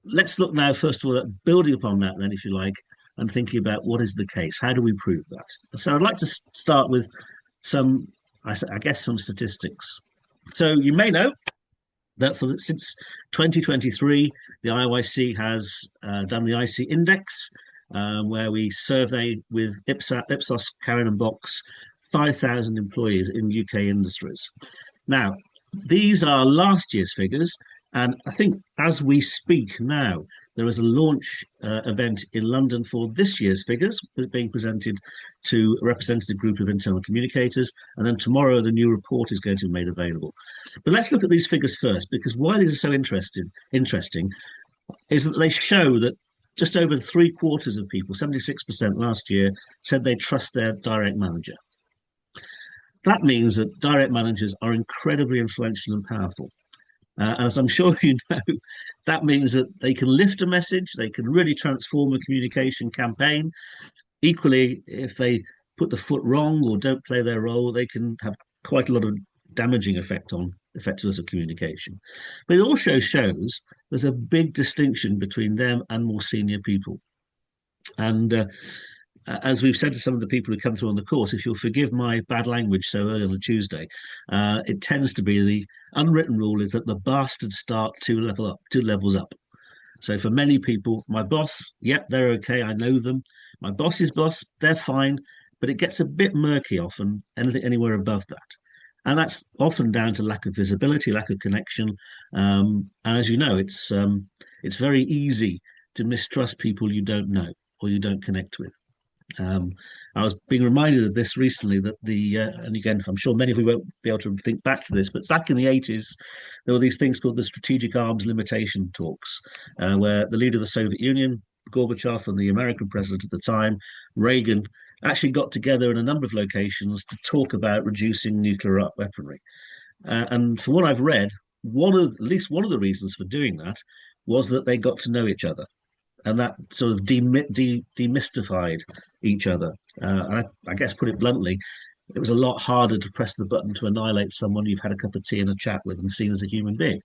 Let's look now, first of all, at building upon that, then, if you like, and thinking about what is the case. How do we prove that? So I'd like to start with some, I guess, some statistics. So you may know that since 2023, the IoIC has done the IC Index, where we survey with Ipsos, Karen and Box, 5,000 employees in UK industries. Now, these are last year's figures, and I think as we speak now, there is a launch event in London for this year's figures being presented to a representative group of internal communicators. And then tomorrow, the new report is going to be made available. But let's look at these figures first, because why these are so interesting is that they show that just over 3/4 of people, 76% last year, said they trust their direct manager. That means that direct managers are incredibly influential and powerful. And as I'm sure you know, that means that they can lift a message, they can really transform a communication campaign. Equally, if they put the foot wrong or don't play their role, they can have quite a lot of damaging effect on effectiveness of communication. But it also shows there's a big distinction between them and more senior people. And as we've said to some of the people who come through on the course, if you'll forgive my bad language so early on a Tuesday, it tends to be the unwritten rule is that the bastards start two levels up. So for many people, my boss, yep, they're okay, I know them. My boss's boss, they're fine, but it gets a bit murky often, anything anywhere above that. And that's often down to lack of visibility, lack of connection. And as you know, it's very easy to mistrust people you don't know or you don't connect with. I was being reminded of this recently that and again, I'm sure many of you won't be able to think back to this, but back in the 80s, there were these things called the Strategic Arms Limitation Talks, where the leader of the Soviet Union, Gorbachev, and the American president at the time, Reagan, actually got together in a number of locations to talk about reducing nuclear weaponry. And for what I've read, at least one of the reasons for doing that was that they got to know each other and that sort of demystified each other. I guess, put it bluntly, it was a lot harder to press the button to annihilate someone you've had a cup of tea and a chat with and seen as a human being.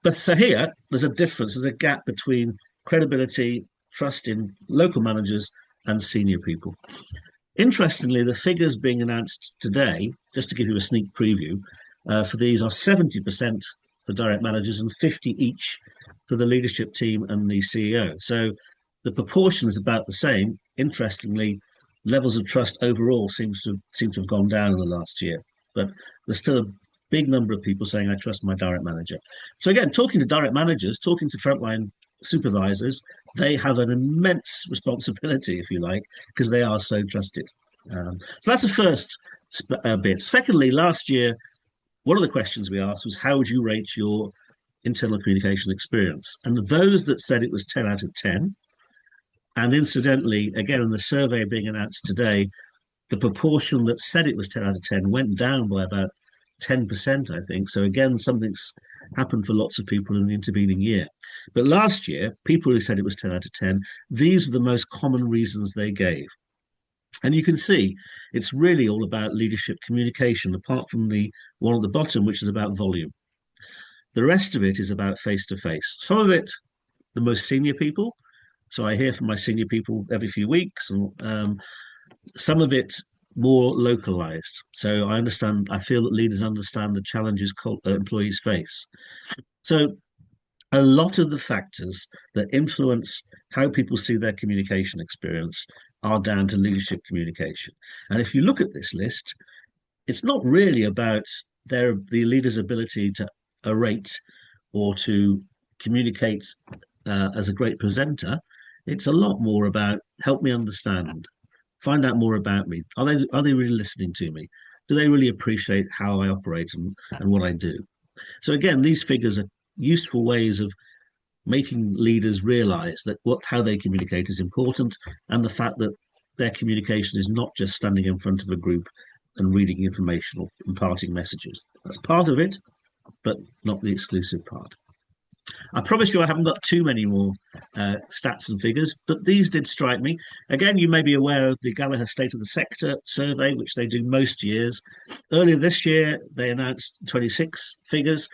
But so here, there's a difference, there's a gap between credibility, trust in local managers and senior people. Interestingly, the figures being announced today, just to give you a sneak preview, for these are 70% for direct managers and 50 each for the leadership team and the CEO. So the proportion is about the same. Interestingly, levels of trust overall seem to have gone down in the last year, but there's still a big number of people saying I trust my direct manager. So again, talking to direct managers, talking to frontline supervisors, they have an immense responsibility, if you like, because they are so trusted. So that's the first bit. Secondly, last year, one of the questions we asked was, how would you rate your internal communication experience? And those that said it was 10 out of 10, and incidentally, again, in the survey being announced today, the proportion that said it was 10 out of 10 went down by about 10%, I think. So again, something's happened for lots of people in the intervening year. But last year, people who said it was 10 out of 10, these are the most common reasons they gave. And you can see it's really all about leadership communication, apart from the one at the bottom, which is about volume. The rest of it is about face-to-face. Some of it, the most senior people. So I hear from my senior people every few weeks, and some of it more localized. So I feel that leaders understand the challenges employees face. So a lot of the factors that influence how people see their communication experience are down to leadership communication. And if you look at this list, it's not really about the leader's ability to orate or to communicate as a great presenter. It's a lot more about help me understand, find out more about me. Are they really listening to me? Do they really appreciate how I operate and what I do? So again, these figures are useful ways of making leaders realize that how they communicate is important, and the fact that their communication is not just standing in front of a group and reading information or imparting messages. That's part of it, but not the exclusive part. I promise you I haven't got too many more stats and figures, but these did strike me. Again, you may be aware of the Gallagher State of the Sector survey, which they do most years. Earlier this year, they announced 26 figures.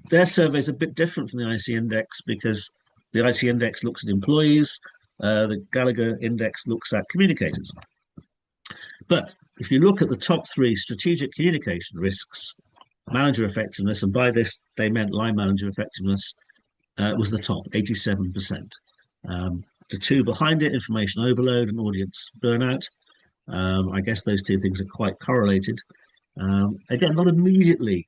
Their survey is a bit different from the IC index because the IC index looks at employees, the Gallagher index looks at communicators. But if you look at the top three strategic communication risks, manager effectiveness, and by this they meant line manager effectiveness, was the top, 87%. The two behind it, information overload and audience burnout, I guess those two things are quite correlated. Again, not immediately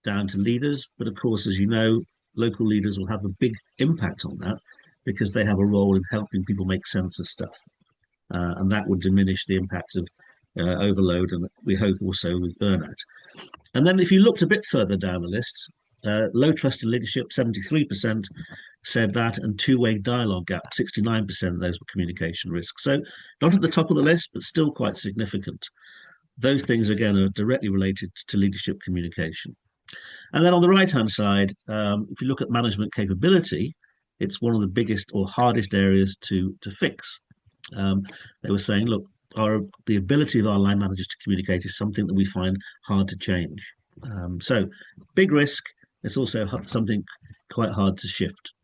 down to leaders, but of course, as you know, local leaders will have a big impact on that because they have a role in helping people make sense of stuff. And that would diminish the impact of overload and we hope also with burnout. And then if you looked a bit further down the list, low trust in leadership, 73% said that, and two-way dialogue gap, 69% of those were communication risks. So not at the top of the list, but still quite significant. Those things, again, are directly related to leadership communication. And then on the right-hand side, if you look at management capability, it's one of the biggest or hardest areas to fix. They were saying, look, the ability of our line managers to communicate is something that we find hard to change. So big risk. It's also something quite hard to shift.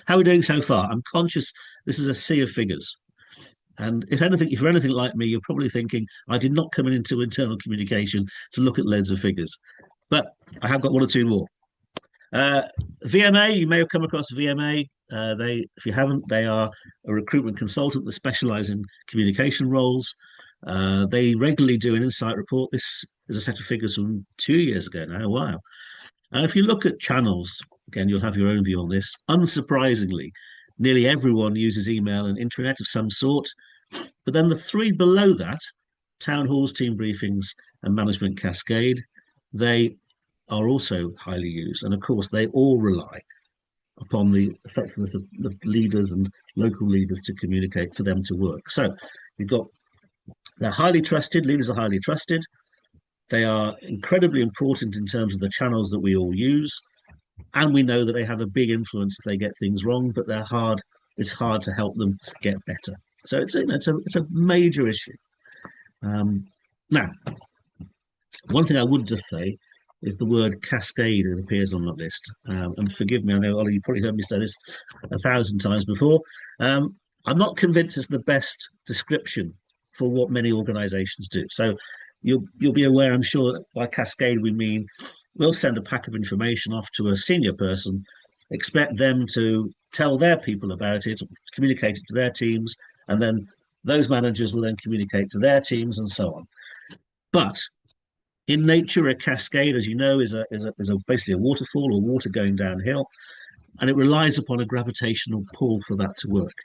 How are we doing so far? I'm conscious this is a sea of figures. And if you're anything like me, you're probably thinking, I did not come into internal communication to look at loads of figures. But I have got one or two more. VMA, you may have come across VMA. If you haven't, they are a recruitment consultant that specialise in communication roles. They regularly do an insight report. This is a set of figures from 2 years ago now. Wow. And if you look at channels, again, you'll have your own view on this. Unsurprisingly, nearly everyone uses email and intranet of some sort. But then the three below that, town halls, team briefings, and management cascade, they are also highly used. And of course, they all rely upon the effectiveness of leaders and local leaders to communicate for them to work. So they're highly trusted, leaders are highly trusted. They are incredibly important in terms of the channels that we all use. And we know that they have a big influence if they get things wrong, but it's hard to help them get better. So it's a major issue. Now, one thing I would just say is the word cascade that appears on that list. And forgive me, I know, Ollie, you probably heard me say this 1,000 times before. I'm not convinced it's the best description for what many organizations do. So you'll be aware, I'm sure, by cascade we mean we'll send a pack of information off to a senior person, expect them to tell their people about it, communicate it to their teams, and then those managers will then communicate to their teams and so on. But in nature, a cascade, as you know, is basically a waterfall or water going downhill, and it relies upon a gravitational pull for that to work.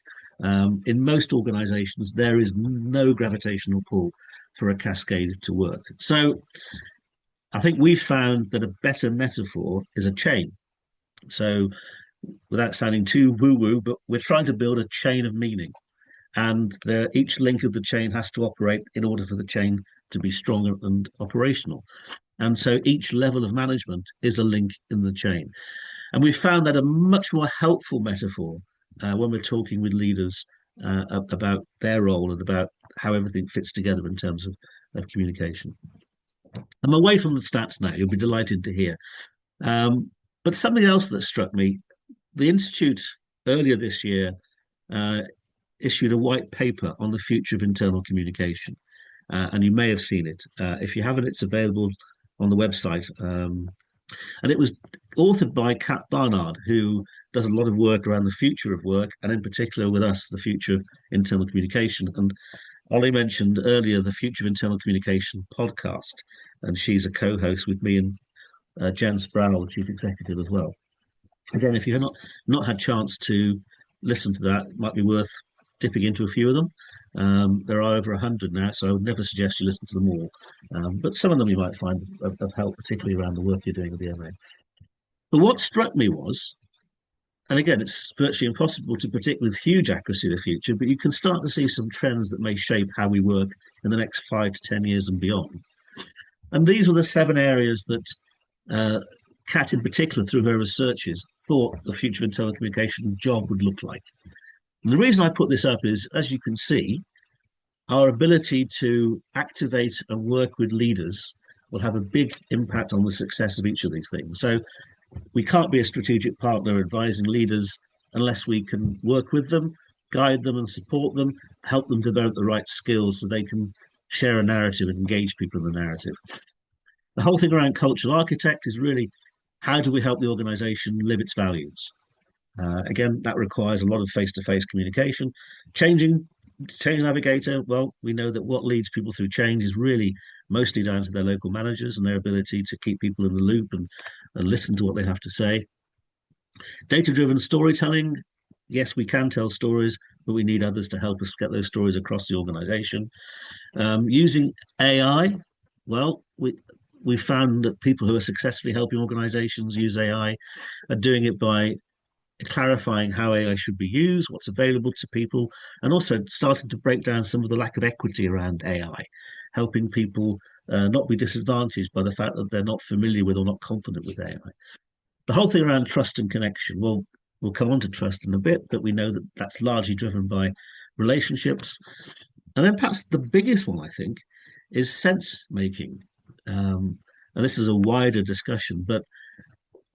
In most organizations, there is no gravitational pull for a cascade to work. So I think we've found that a better metaphor is a chain. So without sounding too woo-woo, but we're trying to build a chain of meaning. And each link of the chain has to operate in order for the chain to be strong and operational. And so each level of management is a link in the chain. And we found that a much more helpful metaphor when we're talking with leaders about their role and about how everything fits together in terms of communication. I'm away from the stats now, you'll be delighted to hear. But something else that struck me, the Institute earlier this year issued a white paper on the future of internal communication. And you may have seen it. If you haven't, it's available on the website. And it was authored by Kat Barnard, who does a lot of work around the future of work, and in particular with us, the future of internal communication. And Ollie mentioned earlier the Future of Internal Communication podcast, and she's a co-host with me and Jen Sproul, the chief executive as well. Again, if you have not had a chance to listen to that, it might be worth dipping into a few of them. There are over 100 now, so I would never suggest you listen to them all. But some of them you might find of help, particularly around the work you're doing with the MA. But what struck me was, and again, it's virtually impossible to predict with huge accuracy the future, but you can start to see some trends that may shape how we work in the next 5 to 10 years and beyond. And these were the 7 areas that Kat in particular, through her researches, thought the future of internal communication job would look like. And the reason I put this up is, as you can see, our ability to activate and work with leaders will have a big impact on the success of each of these things. So We can't be a strategic partner advising leaders unless we can work with them, guide them and support them, help them develop the right skills so they can share a narrative and engage people in the narrative. The whole thing around cultural architect is really how do we help the organization live its values? Again, that requires a lot of face-to-face communication. Change navigator, well, we know that what leads people through change is really mostly down to their local managers and their ability to keep people in the loop and listen to what they have to say. Data-driven storytelling, yes, we can tell stories, but we need others to help us get those stories across the organization. Using AI, well, we found that people who are successfully helping organizations use AI are doing it by clarifying how AI should be used, what's available to people, and also starting to break down some of the lack of equity around AI, helping people not be disadvantaged by the fact that they're not familiar with or not confident with AI. The whole thing around trust and connection, well, we'll come on to trust in a bit, but we know that that's largely driven by relationships. And then perhaps the biggest one, I think, is sense making. And this is a wider discussion, but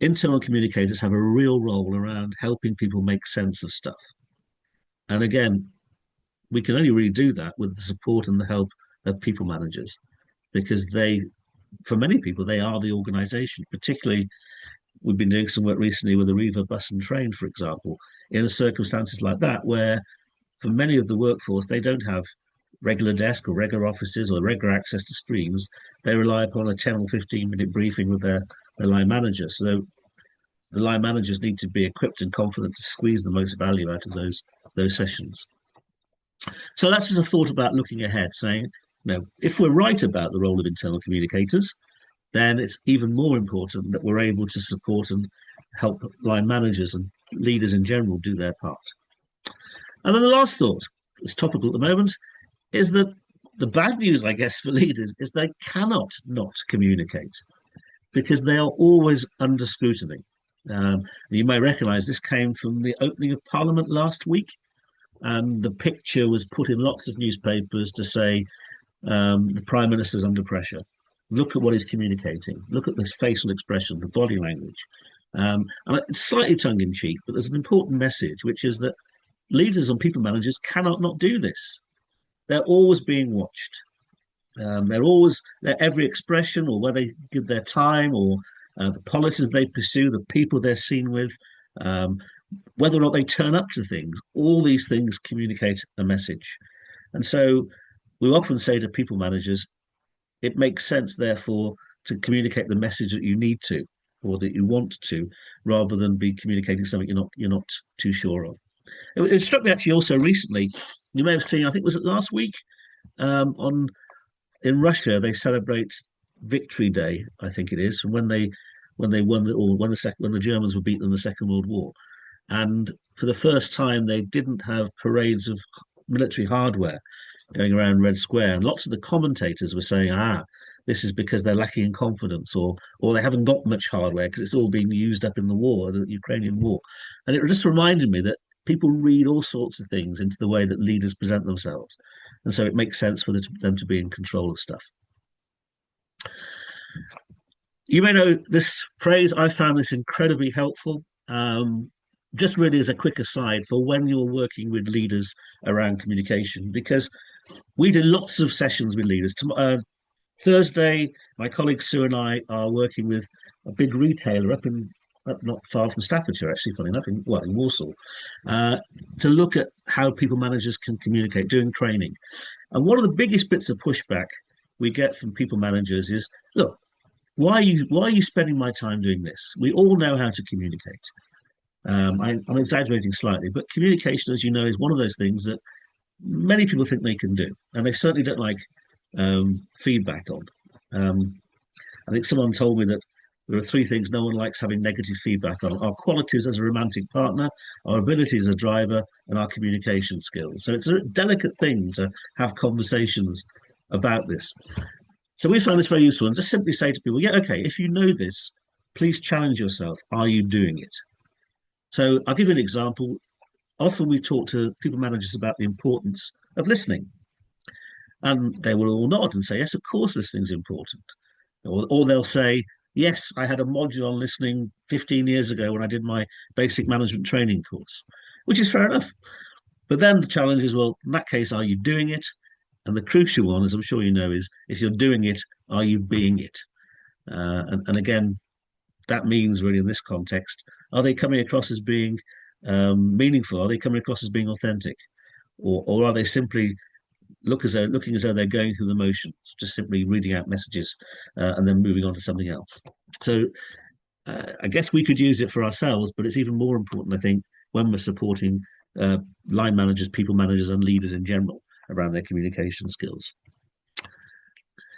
internal communicators have a real role around helping people make sense of stuff. And again, we can only really do that with the support and the help of people managers, because for many people, they are the organization. Particularly, we've been doing some work recently with Arriva Bus and Train, for example, in circumstances like that, where for many of the workforce, they don't have regular desk or regular offices or regular access to screens. They rely upon a 10 or 15-minute briefing with their line manager. So the line managers need to be equipped and confident to squeeze the most value out of those sessions. So that's just a thought about looking ahead, saying, if we're right about the role of internal communicators, then it's even more important that we're able to support and help line managers and leaders in general do their part. And then the last thought, it's topical at the moment, is that the bad news, I guess, for leaders is they cannot not communicate because they are always under scrutiny. You may recognise this came from the opening of Parliament last week, and the picture was put in lots of newspapers to say the Prime Minister's under pressure. Look at what he's communicating. Look at this facial expression, the body language. And it's slightly tongue-in-cheek, but there's an important message, which is that leaders and people managers cannot not do this. They're always being watched. Their every expression, or where they give their time, or the policies they pursue, the people they're seen with, whether or not they turn up to things, all these things communicate a message. And so we often say to people managers, it makes sense, therefore, to communicate the message that you need to or that you want to, rather than be communicating something you're not too sure of. It struck me actually also recently. You may have seen, I think was it last week, in Russia they celebrate Victory Day, I think it is, when they won when the Germans were beaten in the Second World War, and for the first time they didn't have parades of military hardware going around Red Square, and lots of the commentators were saying, this is because they're lacking in confidence, or they haven't got much hardware because it's all been used up in the war, the Ukrainian war. And it just reminded me that people read all sorts of things into the way that leaders present themselves. And so it makes sense for them to be in control of stuff. You may know this phrase. I found this incredibly helpful. Just really as a quick aside for when you're working with leaders around communication, because we do lots of sessions with leaders. Thursday, my colleague Sue and I are working with a big retailer up not far from Staffordshire, actually, funny enough, in Walsall, to look at how people managers can communicate, doing training. And one of the biggest bits of pushback we get from people managers is, look, why are you spending my time doing this? We all know how to communicate. I'm exaggerating slightly, but communication, as you know, is one of those things that many people think they can do, and they certainly don't like feedback on. I think someone told me that there are three things no one likes having negative feedback on: our qualities as a romantic partner, our ability as a driver, and our communication skills. So it's a delicate thing to have conversations about this. So we found this very useful, and just simply say to people, yeah, okay, if you know this, please challenge yourself. Are you doing it? So I'll give you an example. Often we talk to people managers about the importance of listening. And they will all nod and say, yes, of course, listening is important. Or they'll say, Yes, I had a module on listening 15 years ago when I did my basic management training course, which is fair enough. But then the challenge is, well, in that case, are you doing it? And the crucial one, as I'm sure you know, is if you're doing it, are you being it? And again, that means really in this context, are they coming across as being meaningful? Are they coming across as being authentic? Or are they simply looking as though they're going through the motions, just simply reading out messages and then moving on to something else? So I guess we could use it for ourselves, but it's even more important, I think, when we're supporting line managers, people managers, and leaders in general around their communication skills.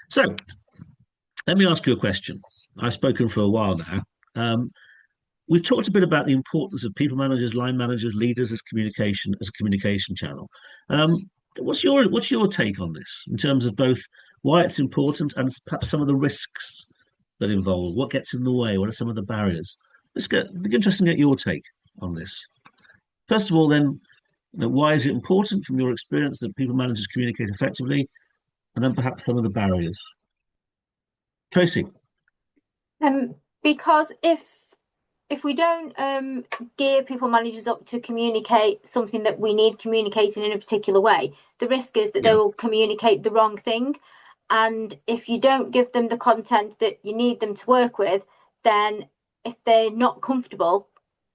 So let me ask you a question. I've spoken for a while now. We've talked a bit about the importance of people managers, line managers, leaders as a communication channel. Um, what's your take on this in terms of both why it's important and perhaps some of the risks that involve? What gets in the way? What are some of the barriers? It'd be interesting to get your take on this. First of all, then, why is it important from your experience that people managers communicate effectively, and then perhaps some of the barriers. Tracy. Because if we don't gear people managers up to communicate something that we need communicating in a particular way, the risk is that they Yeah. will communicate the wrong thing. And if you don't give them the content that you need them to work with, then if they're not comfortable,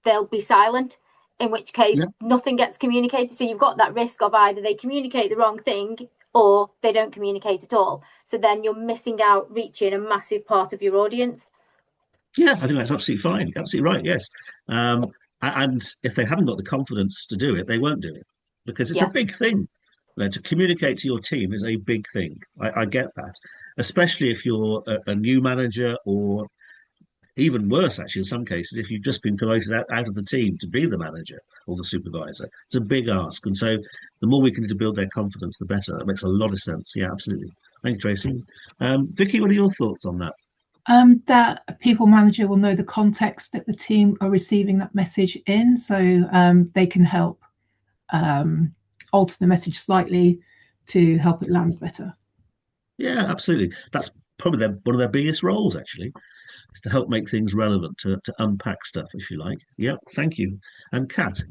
they'll be silent, in which case Yeah. nothing gets communicated. So you've got that risk of either they communicate the wrong thing or they don't communicate at all. So then you're missing out reaching a massive part of your audience. Yeah, I think that's absolutely fine. Absolutely right. Yes. Um, and if they haven't got the confidence to do it, they won't do it because it's a Yeah. big thing. To communicate to your team is a big thing. I get that, especially if you're a new manager, or even worse, actually, in some cases, if you've just been promoted out of the team to be the manager or the supervisor. It's a big ask. And so the more we can do to build their confidence, the better. That makes a lot of sense. Yeah, absolutely. Thank you, Tracy. Vicky, what are your thoughts on that? That a people manager will know the context that the team are receiving that message in, so they can help alter the message slightly to help it land better. Yeah, absolutely. That's probably one of their biggest roles, actually, is to help make things relevant, to unpack stuff, if you like. Yeah, thank you. And Kat.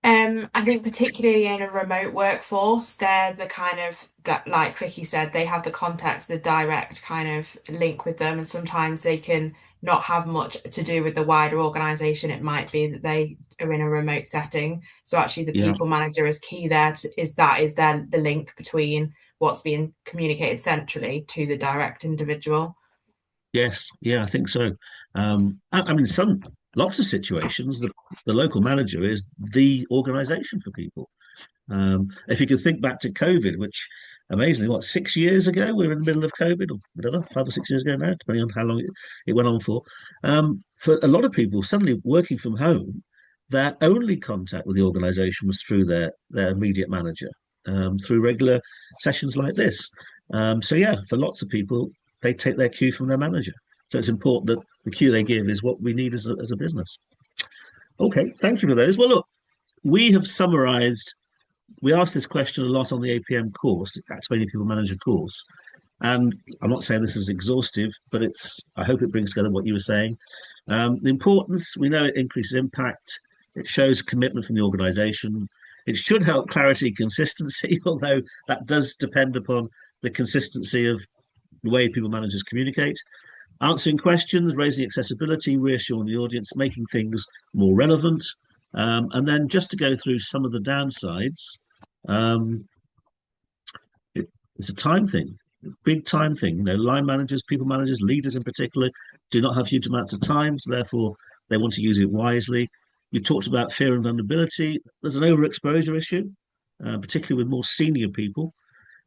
I think particularly in a remote workforce, they're the kind of that, like Vicky said, they have the context, the direct kind of link with them, and sometimes they can not have much to do with the wider organization. It might be that they are in a remote setting. So actually the Yeah. people manager is key there is there the link between what's being communicated centrally to the direct individual. Yes, yeah, I think so. I mean, lots of situations, the local manager is the organization for people. If you could think back to COVID, which amazingly, 6 years ago, we were in the middle of COVID, or whatever, 5 or 6 years ago now, depending on how long it went on for. For a lot of people, suddenly working from home, their only contact with the organization was through their immediate manager, through regular sessions like this. So yeah, for lots of people, they take their cue from their manager. So it's important that the cue they give is what we need as a business. Okay, thank you for those. Well, look, we have summarized, we asked this question a lot on the APM course, Activating People Manager course. And I'm not saying this is exhaustive, but I hope it brings together what you were saying. The importance, we know it increases impact, it shows commitment from the organization. It should help clarity, consistency, although that does depend upon the consistency of the way people managers communicate. Answering questions, raising accessibility, reassuring the audience, making things more relevant. And then just to go through some of the downsides, um, it's a time thing, big time thing. Line managers, people managers, leaders in particular, do not have huge amounts of time, so therefore they want to use it wisely. You talked about fear and vulnerability. There's an overexposure issue, particularly with more senior people.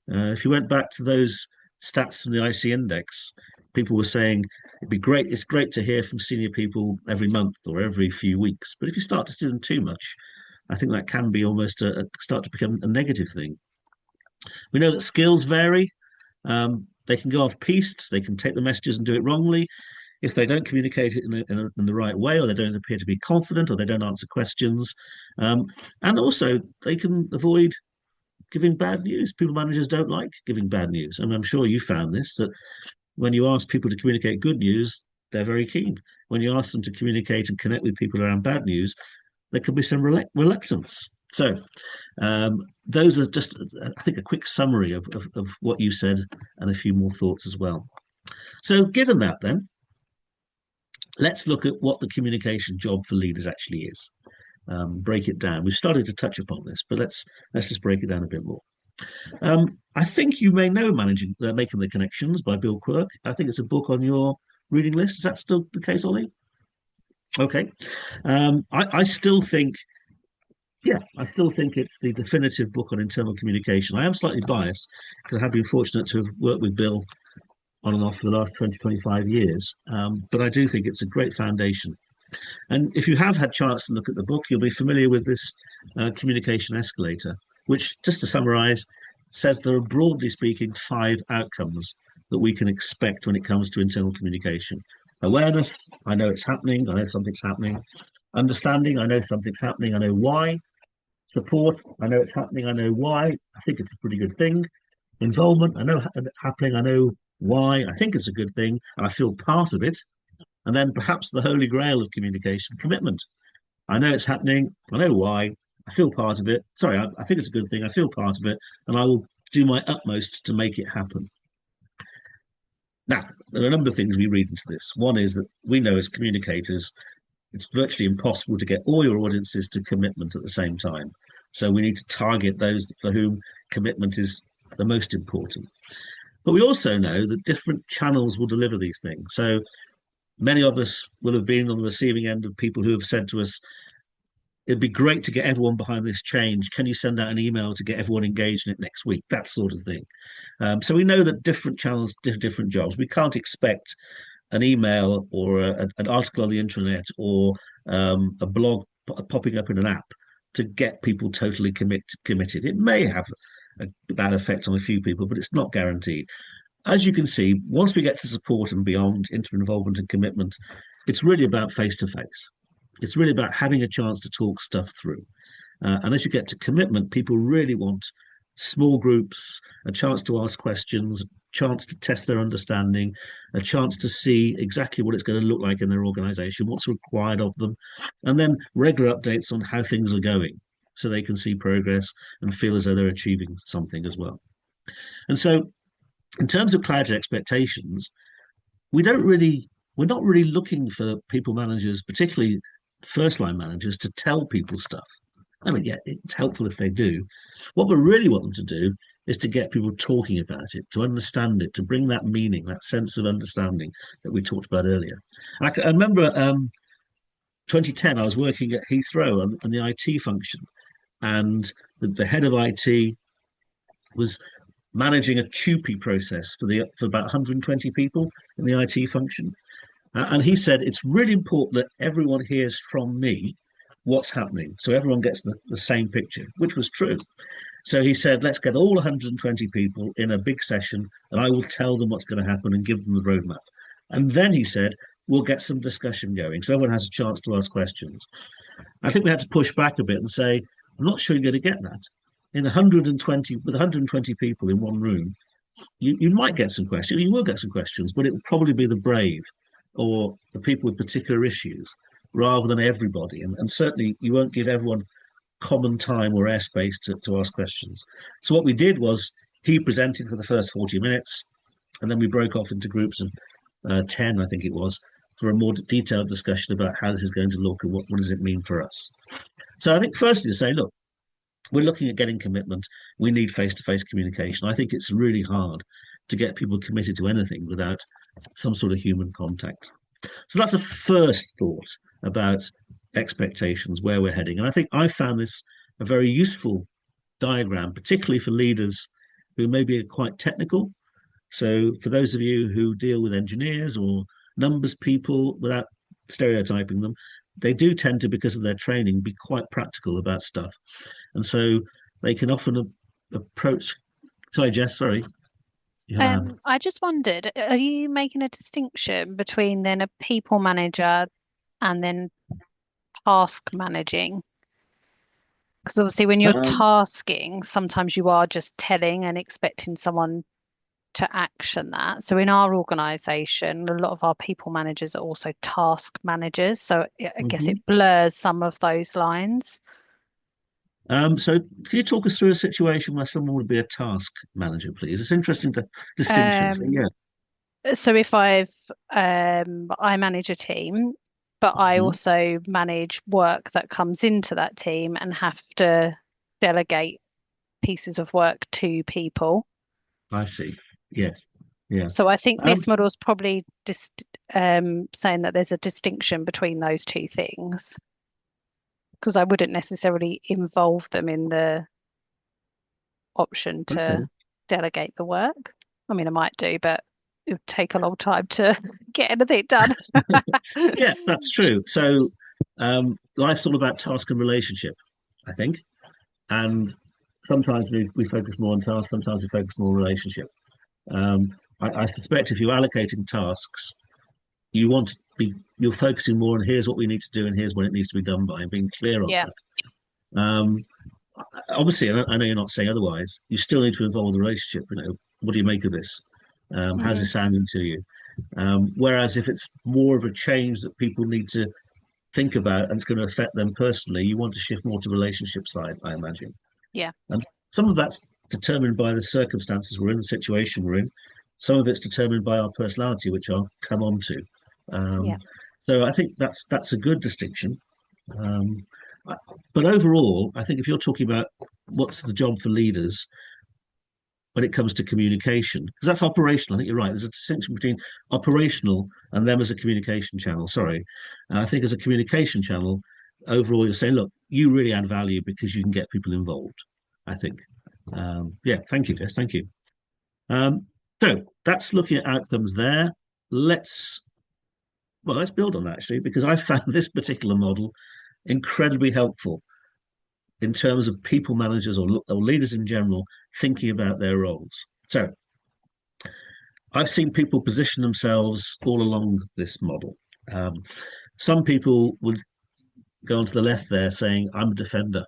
If you went back to those stats from the IC index, people were saying it'd be great. It's great to hear from senior people every month or every few weeks, but if you start to see them too much, I think that can be almost start to become a negative thing. We know that skills vary. They can go off piste. They can take the messages and do it wrongly. If they don't communicate it in the right way, or they don't appear to be confident, or they don't answer questions, and also they can avoid giving bad news. People managers don't like giving bad news, and I'm sure you found this, that When you ask people to communicate good news, they're very keen. When you ask them to communicate and connect with people around bad news, there could be some reluctance. So those are just, I think, a quick summary of what you said and a few more thoughts as well. So given that, then, let's look at what the communication job for leaders actually is. Break it down. We've started to touch upon this, but let's just break it down a bit more. I think you may know Making the Connections by Bill Quirk. I think it's a book on your reading list. Is that still the case, Ollie? Okay. I still think it's the definitive book on internal communication. I am slightly biased because I have been fortunate to have worked with Bill on and off for the last 20, 25 years. But I do think it's a great foundation. And if you have had a chance to look at the book, you'll be familiar with this communication escalator, which, just to summarize, says there are, broadly speaking, 5 outcomes that we can expect when it comes to internal communication. Awareness, I know it's happening, I know something's happening. Understanding, I know something's happening, I know why. Support, I know it's happening, I know why. I think it's a pretty good thing. Involvement, I know it's happening, I know why. I think it's a good thing, and I feel part of it. And then perhaps the holy grail of communication, commitment. I know it's happening, I know why, I feel part of it. Sorry, I think it's a good thing, I feel part of it, and I will do my utmost to make it happen. Now, there are a number of things we read into this. One is that we know as communicators, it's virtually impossible to get all your audiences to commitment at the same time. So we need to target those for whom commitment is the most important. But we also know that different channels will deliver these things. So many of us will have been on the receiving end of people who have said to us, it'd be great to get everyone behind this change. Can you send out an email to get everyone engaged in it next week? That sort of thing. So we know that different channels, different jobs. We can't expect an email or an article on the intranet or a blog popping up in an app to get people totally committed. It may have a bad effect on a few people, but it's not guaranteed. As you can see, once we get to support and beyond, into involvement and commitment, it's really about face-to-face. It's really about having a chance to talk stuff through. And as you get to commitment, people really want small groups, a chance to ask questions, a chance to test their understanding, a chance to see exactly what it's going to look like in their organization, what's required of them, and then regular updates on how things are going so they can see progress and feel as though they're achieving something as well. And so in terms of clarity expectations, we're not really looking for people managers, particularly first line managers, to tell people stuff. I mean, yeah, it's helpful if they do. What we really want them to do is to get people talking about it, to understand it, to bring that meaning, that sense of understanding that we talked about earlier. I remember 2010, I was working at Heathrow on the IT function, and the head of IT was managing a TUPE process for about 120 people in the IT function. And he said, it's really important that everyone hears from me what's happening, so everyone gets the same picture, which was true. So he said, let's get all 120 people in a big session, and I will tell them what's going to happen and give them the roadmap. And then he said, we'll get some discussion going, so everyone has a chance to ask questions. I think we had to push back a bit and say, I'm not sure you're going to get that. With 120 people in one room, you might get some questions, you will get some questions, but it will probably be the brave or the people with particular issues rather than everybody. And certainly you won't give everyone common time or airspace to ask questions. So what we did was he presented for the first 40 minutes, and then we broke off into groups of 10, I think it was, for a more detailed discussion about how this is going to look and what does it mean for us. So I think firstly to say, look, we're looking at getting commitment. We need face-to-face communication. I think it's really hard to get people committed to anything without some sort of human contact. So that's a first thought about expectations, where we're heading. And I think I found this a very useful diagram, particularly for leaders who maybe are quite technical. So for those of you who deal with engineers or numbers people, without stereotyping them, they do tend to, because of their training, be quite practical about stuff. And so they can often approach. Sorry, Jess, sorry. I just wondered, are you making a distinction between then a people manager and then task managing? Because obviously when you're tasking, sometimes you are just telling and expecting someone to action that. So in our organisation, a lot of our people managers are also task managers. So I guess it blurs some of those lines. So can you talk us through a situation where someone would be a task manager, please? It's interesting to distinction. So, yeah. So if I manage a team, but I also manage work that comes into that team and have to delegate pieces of work to people. I see. Yes. Yeah. So I think this model is probably just saying that there's a distinction between those two things, because I wouldn't necessarily involve them in the option to delegate the work. I mean, I might do, but it would take a long time to get anything done. Yeah, that's true. So life's all about task and relationship, I think. And sometimes we focus more on task, sometimes we focus more on relationship. I suspect if you're allocating tasks, you're focusing more on here's what we need to do and here's when it needs to be done by, and being clear on that. Obviously, I know you're not saying otherwise, you still need to involve the relationship. What do you make of this? How's it sounding to you? Whereas if it's more of a change that people need to think about and it's going to affect them personally, you want to shift more to relationship side, I imagine. Yeah. And some of that's determined by the circumstances we're in, the situation we're in. Some of it's determined by our personality, which I'll come on to. So I think that's a good distinction. But overall, I think if you're talking about what's the job for leaders when it comes to communication, because that's operational, I think you're right. There's a distinction between operational and them as a communication channel. Sorry. And I think as a communication channel, overall, you're saying, look, you really add value because you can get people involved, I think. Thank you, Jess. Thank you. So that's looking at outcomes there. Let's build on that, actually, because I found this particular model incredibly helpful in terms of people managers or leaders in general thinking about their roles. So I've seen people position themselves all along this model. Some people would go onto the left there saying, I'm a defender.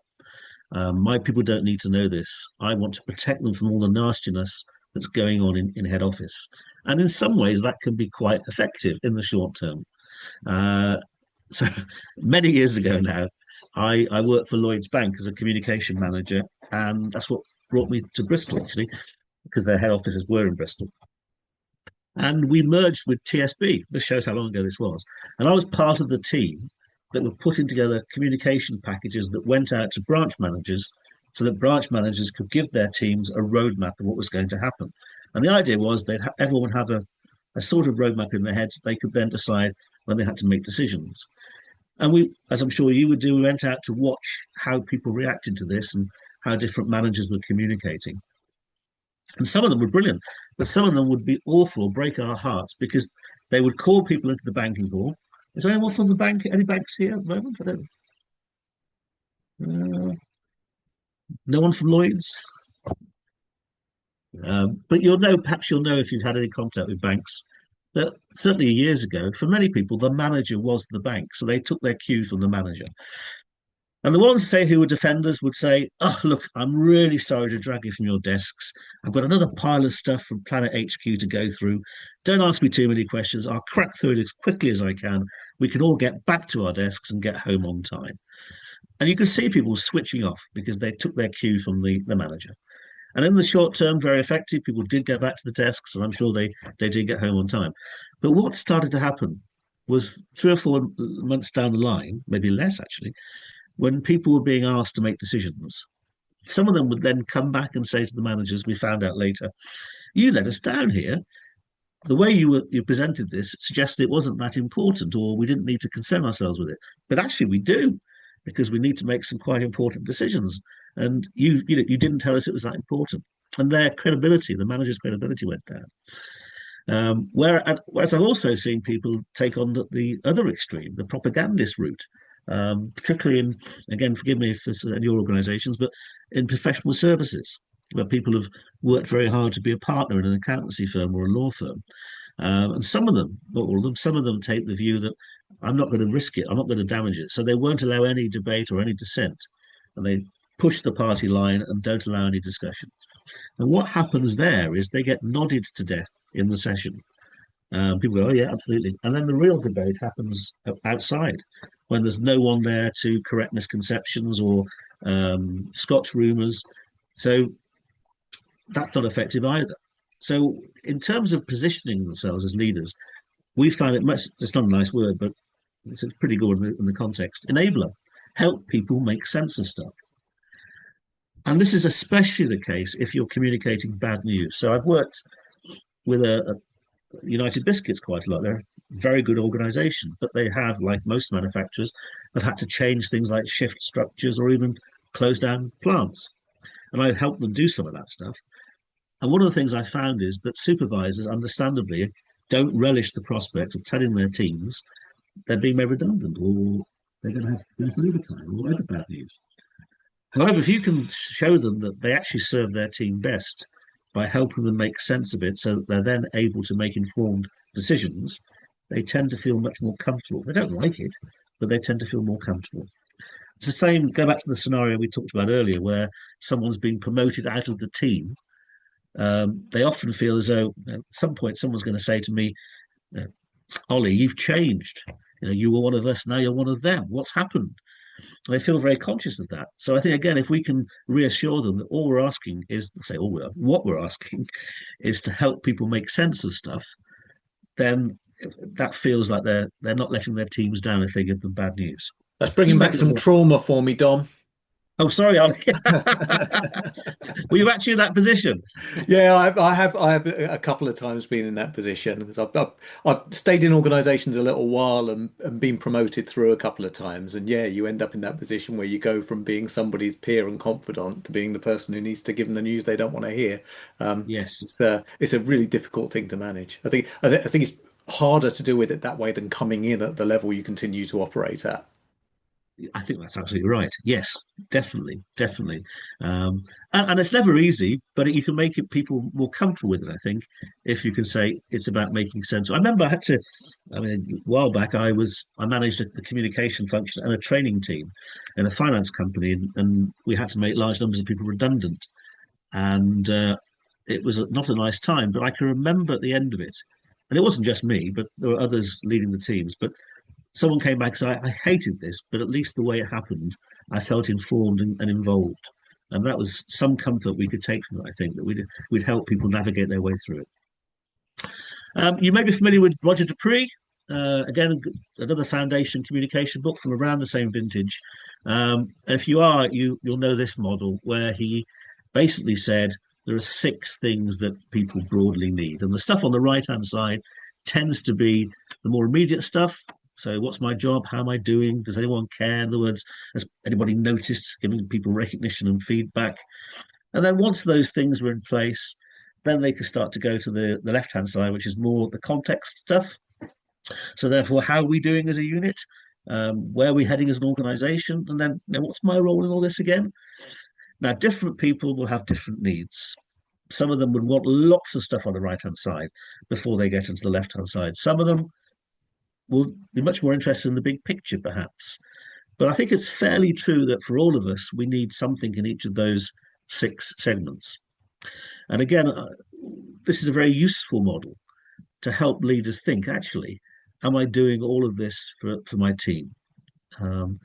My people don't need to know this. I want to protect them from all the nastiness that's going on in head office. And in some ways, that can be quite effective in the short term. So many years ago now, I worked for Lloyds Bank as a communication manager, and that's what brought me to Bristol, actually, because their head offices were in Bristol. And we merged with TSB. This shows how long ago this was. And I was part of the team that were putting together communication packages that went out to branch managers so that branch managers could give their teams a roadmap of what was going to happen. And the idea was everyone would have a sort of roadmap in their heads. They could then decide when they had to make decisions. And we, as I'm sure you would do, we went out to watch how people reacted to this and how different managers were communicating. And some of them were brilliant, but some of them would be awful, break our hearts, because they would call people into the banking hall. Is there anyone from the bank? Any banks here at the moment? I don't. No one from Lloyds. But perhaps you'll know if you've had any contact with banks, that certainly years ago, for many people, the manager was the bank. So they took their cue from the manager. And the ones, say, who were defenders would say, oh, look, I'm really sorry to drag you from your desks. I've got another pile of stuff from Planet HQ to go through. Don't ask me too many questions. I'll crack through it as quickly as I can. We can all get back to our desks and get home on time. And you could see people switching off because they took their cue from the manager. And in the short term, very effective. People did go back to the desks, and I'm sure they did get home on time. But what started to happen was 3 or 4 months down the line, maybe less actually, when people were being asked to make decisions, some of them would then come back and say to the managers, we found out later, you let us down here. The way you presented this suggested it wasn't that important, or we didn't need to concern ourselves with it. But actually we do, because we need to make some quite important decisions. And you didn't tell us it was that important. And their credibility, the manager's credibility, went down. Whereas I've also seen people take on the other extreme, the propagandist route, particularly in, again, forgive me if it's in your organisations, but in professional services, where people have worked very hard to be a partner in an accountancy firm or a law firm. And some of them, not all of them, some of them take the view that I'm not going to risk it, I'm not going to damage it. So they won't allow any debate or any dissent. And they push the party line and don't allow any discussion. And what happens there is they get nodded to death in the session. People go, oh yeah, absolutely. And then the real debate happens outside when there's no one there to correct misconceptions or Scotch rumours. So that's not effective either. So in terms of positioning themselves as leaders, we found it much, it's not a nice word, but it's pretty good in the context. Enabler, help people make sense of stuff. And this is especially the case if you're communicating bad news. So I've worked with a United Biscuits quite a lot. They're a very good organization, but they have, like most manufacturers, have had to change things like shift structures or even close down plants. And I've helped them do some of that stuff. And one of the things I found is that supervisors, understandably, don't relish the prospect of telling their teams they're being made redundant or they're going to have to go for overtime or other bad news. However, if you can show them that they actually serve their team best by helping them make sense of it so that they're then able to make informed decisions, they tend to feel much more comfortable. They don't like it, but they tend to feel more comfortable. It's the same, go back to the scenario we talked about earlier, where someone's been promoted out of the team. They often feel as though at some point someone's going to say to me, Ollie, you've changed. You were one of us, now you're one of them. What's happened? They feel very conscious of that. So I think, again, if we can reassure them that all we're asking is, what we're asking is to help people make sense of stuff, then that feels like they're not letting their teams down if they give them bad news. That's bringing back some trauma for me, Dom. Oh, sorry, Ollie. Were you actually in that position? Yeah, I have a couple of times been in that position. I've stayed in organisations a little while and been promoted through a couple of times. And yeah, you end up in that position where you go from being somebody's peer and confidant to being the person who needs to give them the news they don't want to hear. Yes, it's a really difficult thing to manage. I think it's harder to deal with it that way than coming in at the level you continue to operate at. I think that's absolutely right. Yes, definitely. And it's never easy, but you can make it people more comfortable with it, I think, if you can say it's about making sense. I remember a while back, I managed the communication function and a training team in a finance company, and we had to make large numbers of people redundant. And it was not a nice time, but I can remember at the end of it, and it wasn't just me, but there were others leading the teams, but someone came back and said, I hated this, but at least the way it happened, I felt informed and involved. And that was some comfort we could take from it, I think, that we'd help people navigate their way through it. You may be familiar with Roger Dupree, again, another foundation communication book from around the same vintage. If you are, you'll know this model where he basically said there are 6 things that people broadly need. And the stuff on the right-hand side tends to be the more immediate stuff. So what's my job? How am I doing? Does anyone care? In other words, has anybody noticed? Giving people recognition and feedback. And then once those things were in place, then they could start to go to the left-hand side, which is more the context stuff. So therefore, how are we doing as a unit? Where are we heading as an organization? And then what's my role in all this again? Now, different people will have different needs. Some of them would want lots of stuff on the right-hand side before they get into the left-hand side. Some of them will be much more interested in the big picture, perhaps. But I think it's fairly true that for all of us, we need something in each of those 6 segments. And again, this is a very useful model to help leaders think, actually, am I doing all of this for my team? And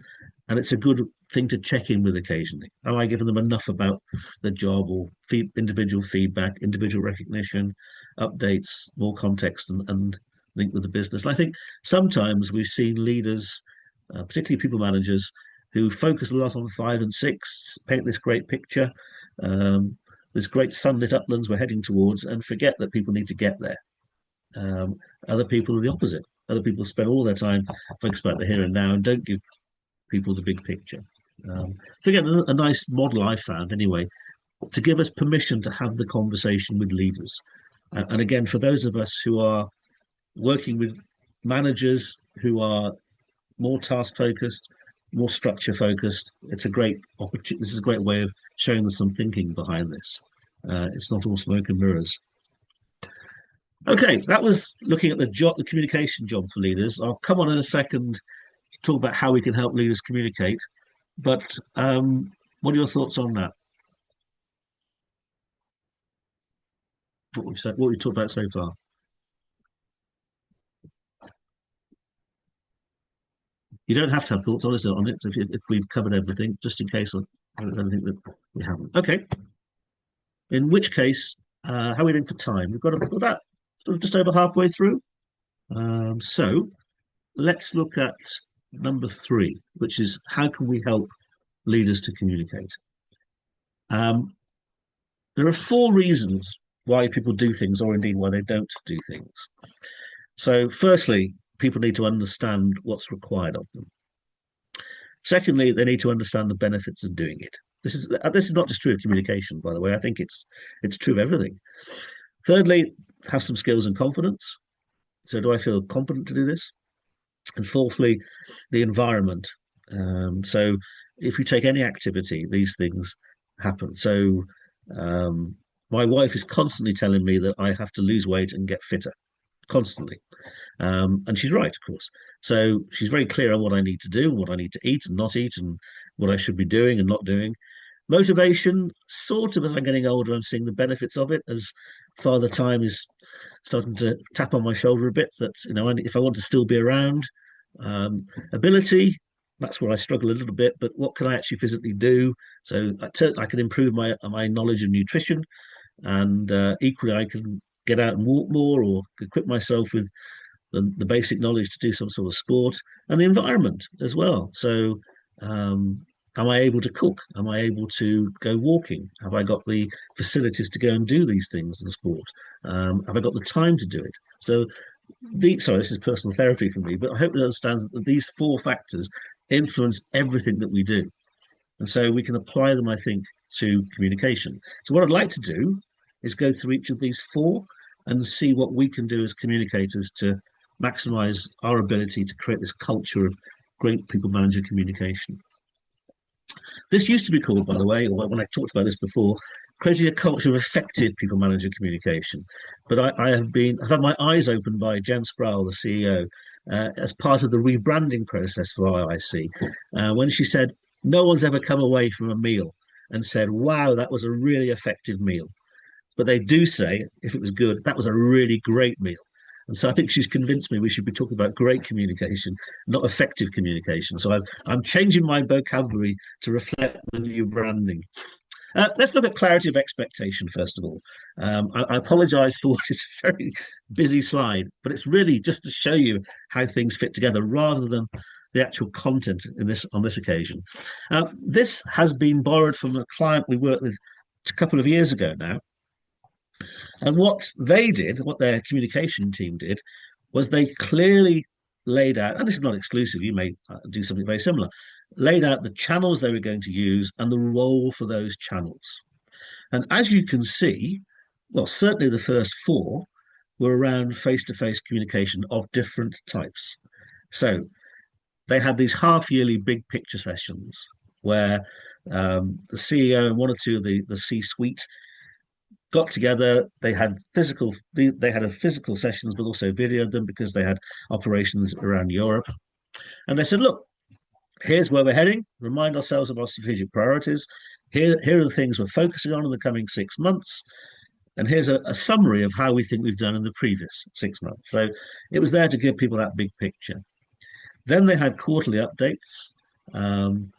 it's a good thing to check in with occasionally. Am I giving them enough about the job or individual feedback, individual recognition, updates, more context and link with the business? And I think sometimes we've seen leaders, particularly people managers, who focus a lot on 5 and 6, paint this great picture, this great sunlit uplands we're heading towards, and forget that people need to get there. Other people are the opposite. Other people spend all their time focused about the here and now and don't give people the big picture. So again, a nice model I found anyway, to give us permission to have the conversation with leaders. And again, for those of us who are working with managers who are more task focused, more structure focused, it's a great opportunity. This is a great way of showing them some thinking behind this. It's not all smoke and mirrors. Okay, that was looking at the communication job for leaders. I'll come on in a second to talk about how we can help leaders communicate. But what are your thoughts on that? what we've said, what we've talked about so far? You don't have to have thoughts, honestly, on it if we've covered everything, just in case there's anything that we haven't. Okay. In which case, how are we doing for time? We've got about sort of just over halfway through. So let's look at number 3, which is how can we help leaders to communicate? There are 4 reasons why people do things, or indeed why they don't do things. So firstly, people need to understand what's required of them. Secondly, they need to understand the benefits of doing it. This is not just true of communication, by the way. I think it's true of everything. Thirdly, have some skills and confidence. So do I feel competent to do this? And fourthly, the environment. So if you take any activity, these things happen. So my wife is constantly telling me that I have to lose weight and get fitter, constantly. And she's right, of course. So she's very clear on what I need to do, what I need to eat and not eat, and what I should be doing and not doing. Motivation, sort of, as I'm getting older, I'm seeing the benefits of it as Father Time is starting to tap on my shoulder a bit, that, you know, if I want to still be around. Ability, that's where I struggle a little bit, but what can I actually physically do? So I can improve my knowledge of nutrition, and equally I can get out and walk more, or equip myself with the basic knowledge to do some sort of sport, and the environment as well. So am I able to cook? Am I able to go walking? Have I got the facilities to go and do these things in sport? Have I got the time to do it? So sorry, this is personal therapy for me, but I hope it understands that these 4 factors influence everything that we do. And so we can apply them, I think, to communication. So what I'd like to do is go through each of these 4 and see what we can do as communicators to maximize our ability to create this culture of great people manager communication. This used to be called, by the way, or when I talked about this before, creating a culture of effective people manager communication. But I've had my eyes opened by Jen Sproul, the CEO, as part of the rebranding process for IoIC, when she said, no one's ever come away from a meal and said, wow, that was a really effective meal. But they do say, if it was good, that was a really great meal. And so I think she's convinced me we should be talking about great communication, not effective communication. So I'm changing my vocabulary to reflect the new branding. Let's look at clarity of expectation, first of all. I apologize for what is a very busy slide, but it's really just to show you how things fit together rather than the actual content on this occasion. This has been borrowed from a client we worked with a couple of years ago now. And what they did, what their communication team did, was they clearly laid out, and this is not exclusive, you may do something very similar, laid out the channels they were going to use and the role for those channels. And as you can see, well, certainly the first 4 were around face-to-face communication of different types. So they had these half-yearly big picture sessions where the CEO and 1 or 2 of the C-suite got together. They had physical sessions, but also videoed them because they had operations around Europe. And they said, look, here's where we're heading. Remind ourselves of our strategic priorities. Here are the things we're focusing on in the coming 6 months. And here's a summary of how we think we've done in the previous 6 months. So it was there to give people that big picture. Then they had quarterly updates.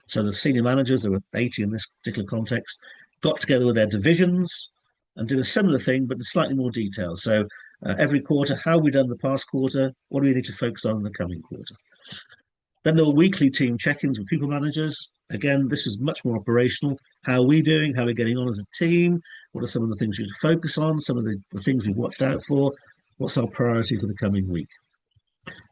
So the senior managers, there were 80 in this particular context, got together with their divisions and did a similar thing, but in slightly more detail. So every quarter, how have we done the past quarter? What do we need to focus on in the coming quarter? Then there were weekly team check-ins with people managers. Again, this is much more operational. How are we doing? How are we getting on as a team? What are some of the things we should focus on? Some of the things we've watched out for? What's our priority for the coming week?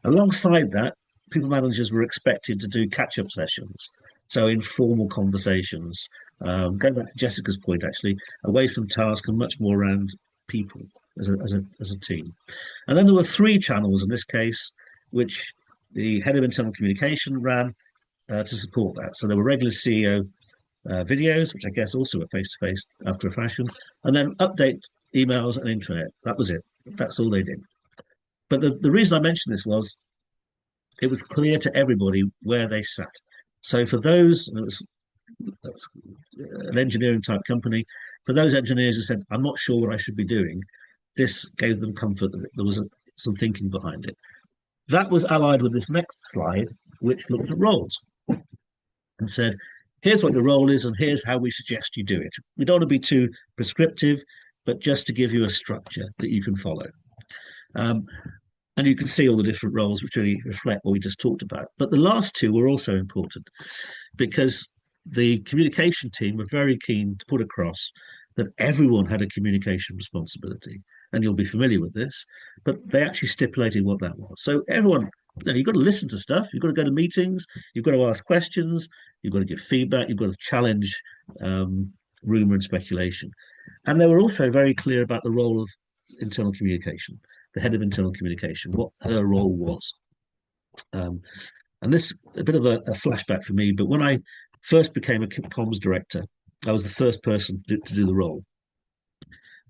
Alongside that, people managers were expected to do catch-up sessions. So informal conversations. Going back to Jessica's point, actually, away from task and much more around people as a team. And then there were 3 channels in this case, which the head of internal communication ran to support that. So there were regular CEO videos, which I guess also were face-to-face after a fashion, and then update emails and intranet. That was it. That's all they did. But the reason I mentioned this was it was clear to everybody where they sat. So for those, and it was an engineering type company, for those engineers who said, I'm not sure what I should be doing, this gave them comfort that there was some thinking behind it. That was allied with this next slide, which looked at roles and said, here's what your role is, and here's how we suggest you do it. We don't want to be too prescriptive, but just to give you a structure that you can follow. And you can see all the different roles which really reflect what we just talked about. But the last two were also important because the communication team were very keen to put across that everyone had a communication responsibility. And you'll be familiar with this, but they actually stipulated what that was. So everyone, you've got to listen to stuff, you've got to go to meetings, you've got to ask questions, you've got to give feedback, you've got to challenge rumor and speculation. And they were also very clear about the role of internal communication, the head of internal communication, what her role was. And this a bit of a flashback for me, but when I first became a comms director, I was the first person to do the role.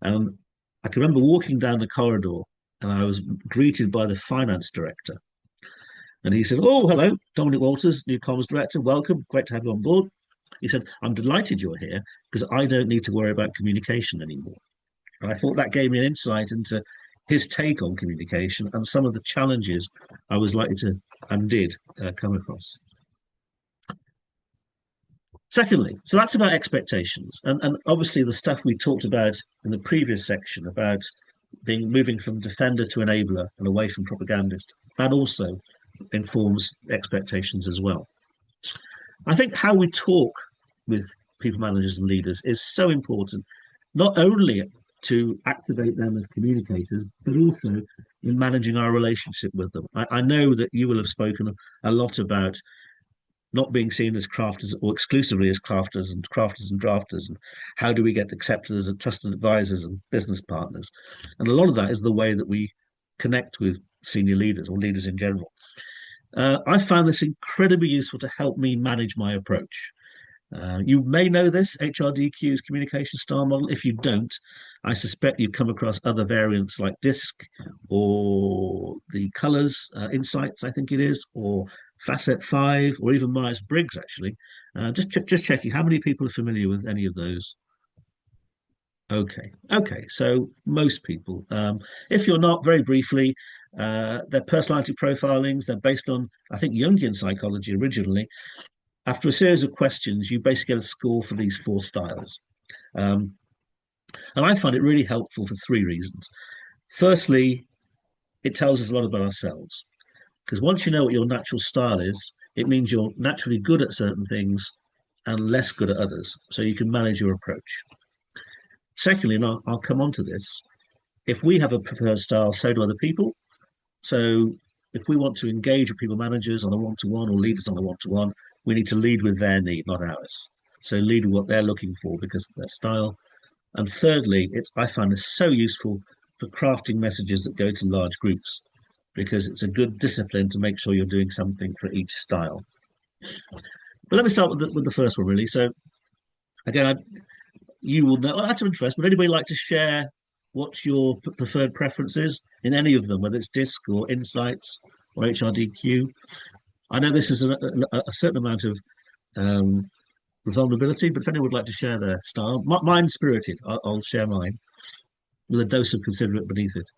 I can remember walking down the corridor and I was greeted by the finance director. And he said, oh, hello, Dominic Walters, new comms director. Welcome. Great to have you on board. He said, I'm delighted you're here because I don't need to worry about communication anymore. And I thought that gave me an insight into his take on communication and some of the challenges I was likely to and did come across. Secondly, so that's about expectations. And obviously the stuff we talked about in the previous section about moving from defender to enabler and away from propagandist, that also informs expectations as well. I think how we talk with people managers and leaders is so important, not only to activate them as communicators, but also in managing our relationship with them. I know that you will have spoken a lot about not being seen as crafters or exclusively as crafters and drafters, and how do we get accepted as trusted advisors and business partners. And a lot of that is the way that we connect with senior leaders or leaders in general. I found this incredibly useful to help me manage my approach. You may know this, HRDQ's communication style model. If you don't, I suspect you've come across other variants like DISC or the Colors Insights, I think it is, or Facet 5, or even Myers-Briggs, actually. Just checking, how many people are familiar with any of those? Okay, so most people. If you're not, very briefly, they're personality profilings. They're based on, I think, Jungian psychology originally. After a series of questions, you basically get a score for these 4 styles. And I find it really helpful for 3 reasons. Firstly, it tells us a lot about ourselves. Because once you know what your natural style is, it means you're naturally good at certain things and less good at others. So you can manage your approach. Secondly, and I'll come on to this, if we have a preferred style, so do other people. So if we want to engage with people managers on a one-to-one or leaders on a one-to-one, we need to lead with their need, not ours. So lead with what they're looking for because of their style. And thirdly, I find this so useful for crafting messages that go to large groups, because it's a good discipline to make sure you're doing something for each style. But let me start with the first one, really. So again, you will know, out of interest, would anybody like to share what your preferred preference is in any of them, whether it's DISC or Insights or HRDQ? I know this is a certain amount of vulnerability, but if anyone would like to share their style, mine's spirited. I'll share mine with a dose of considerate beneath it.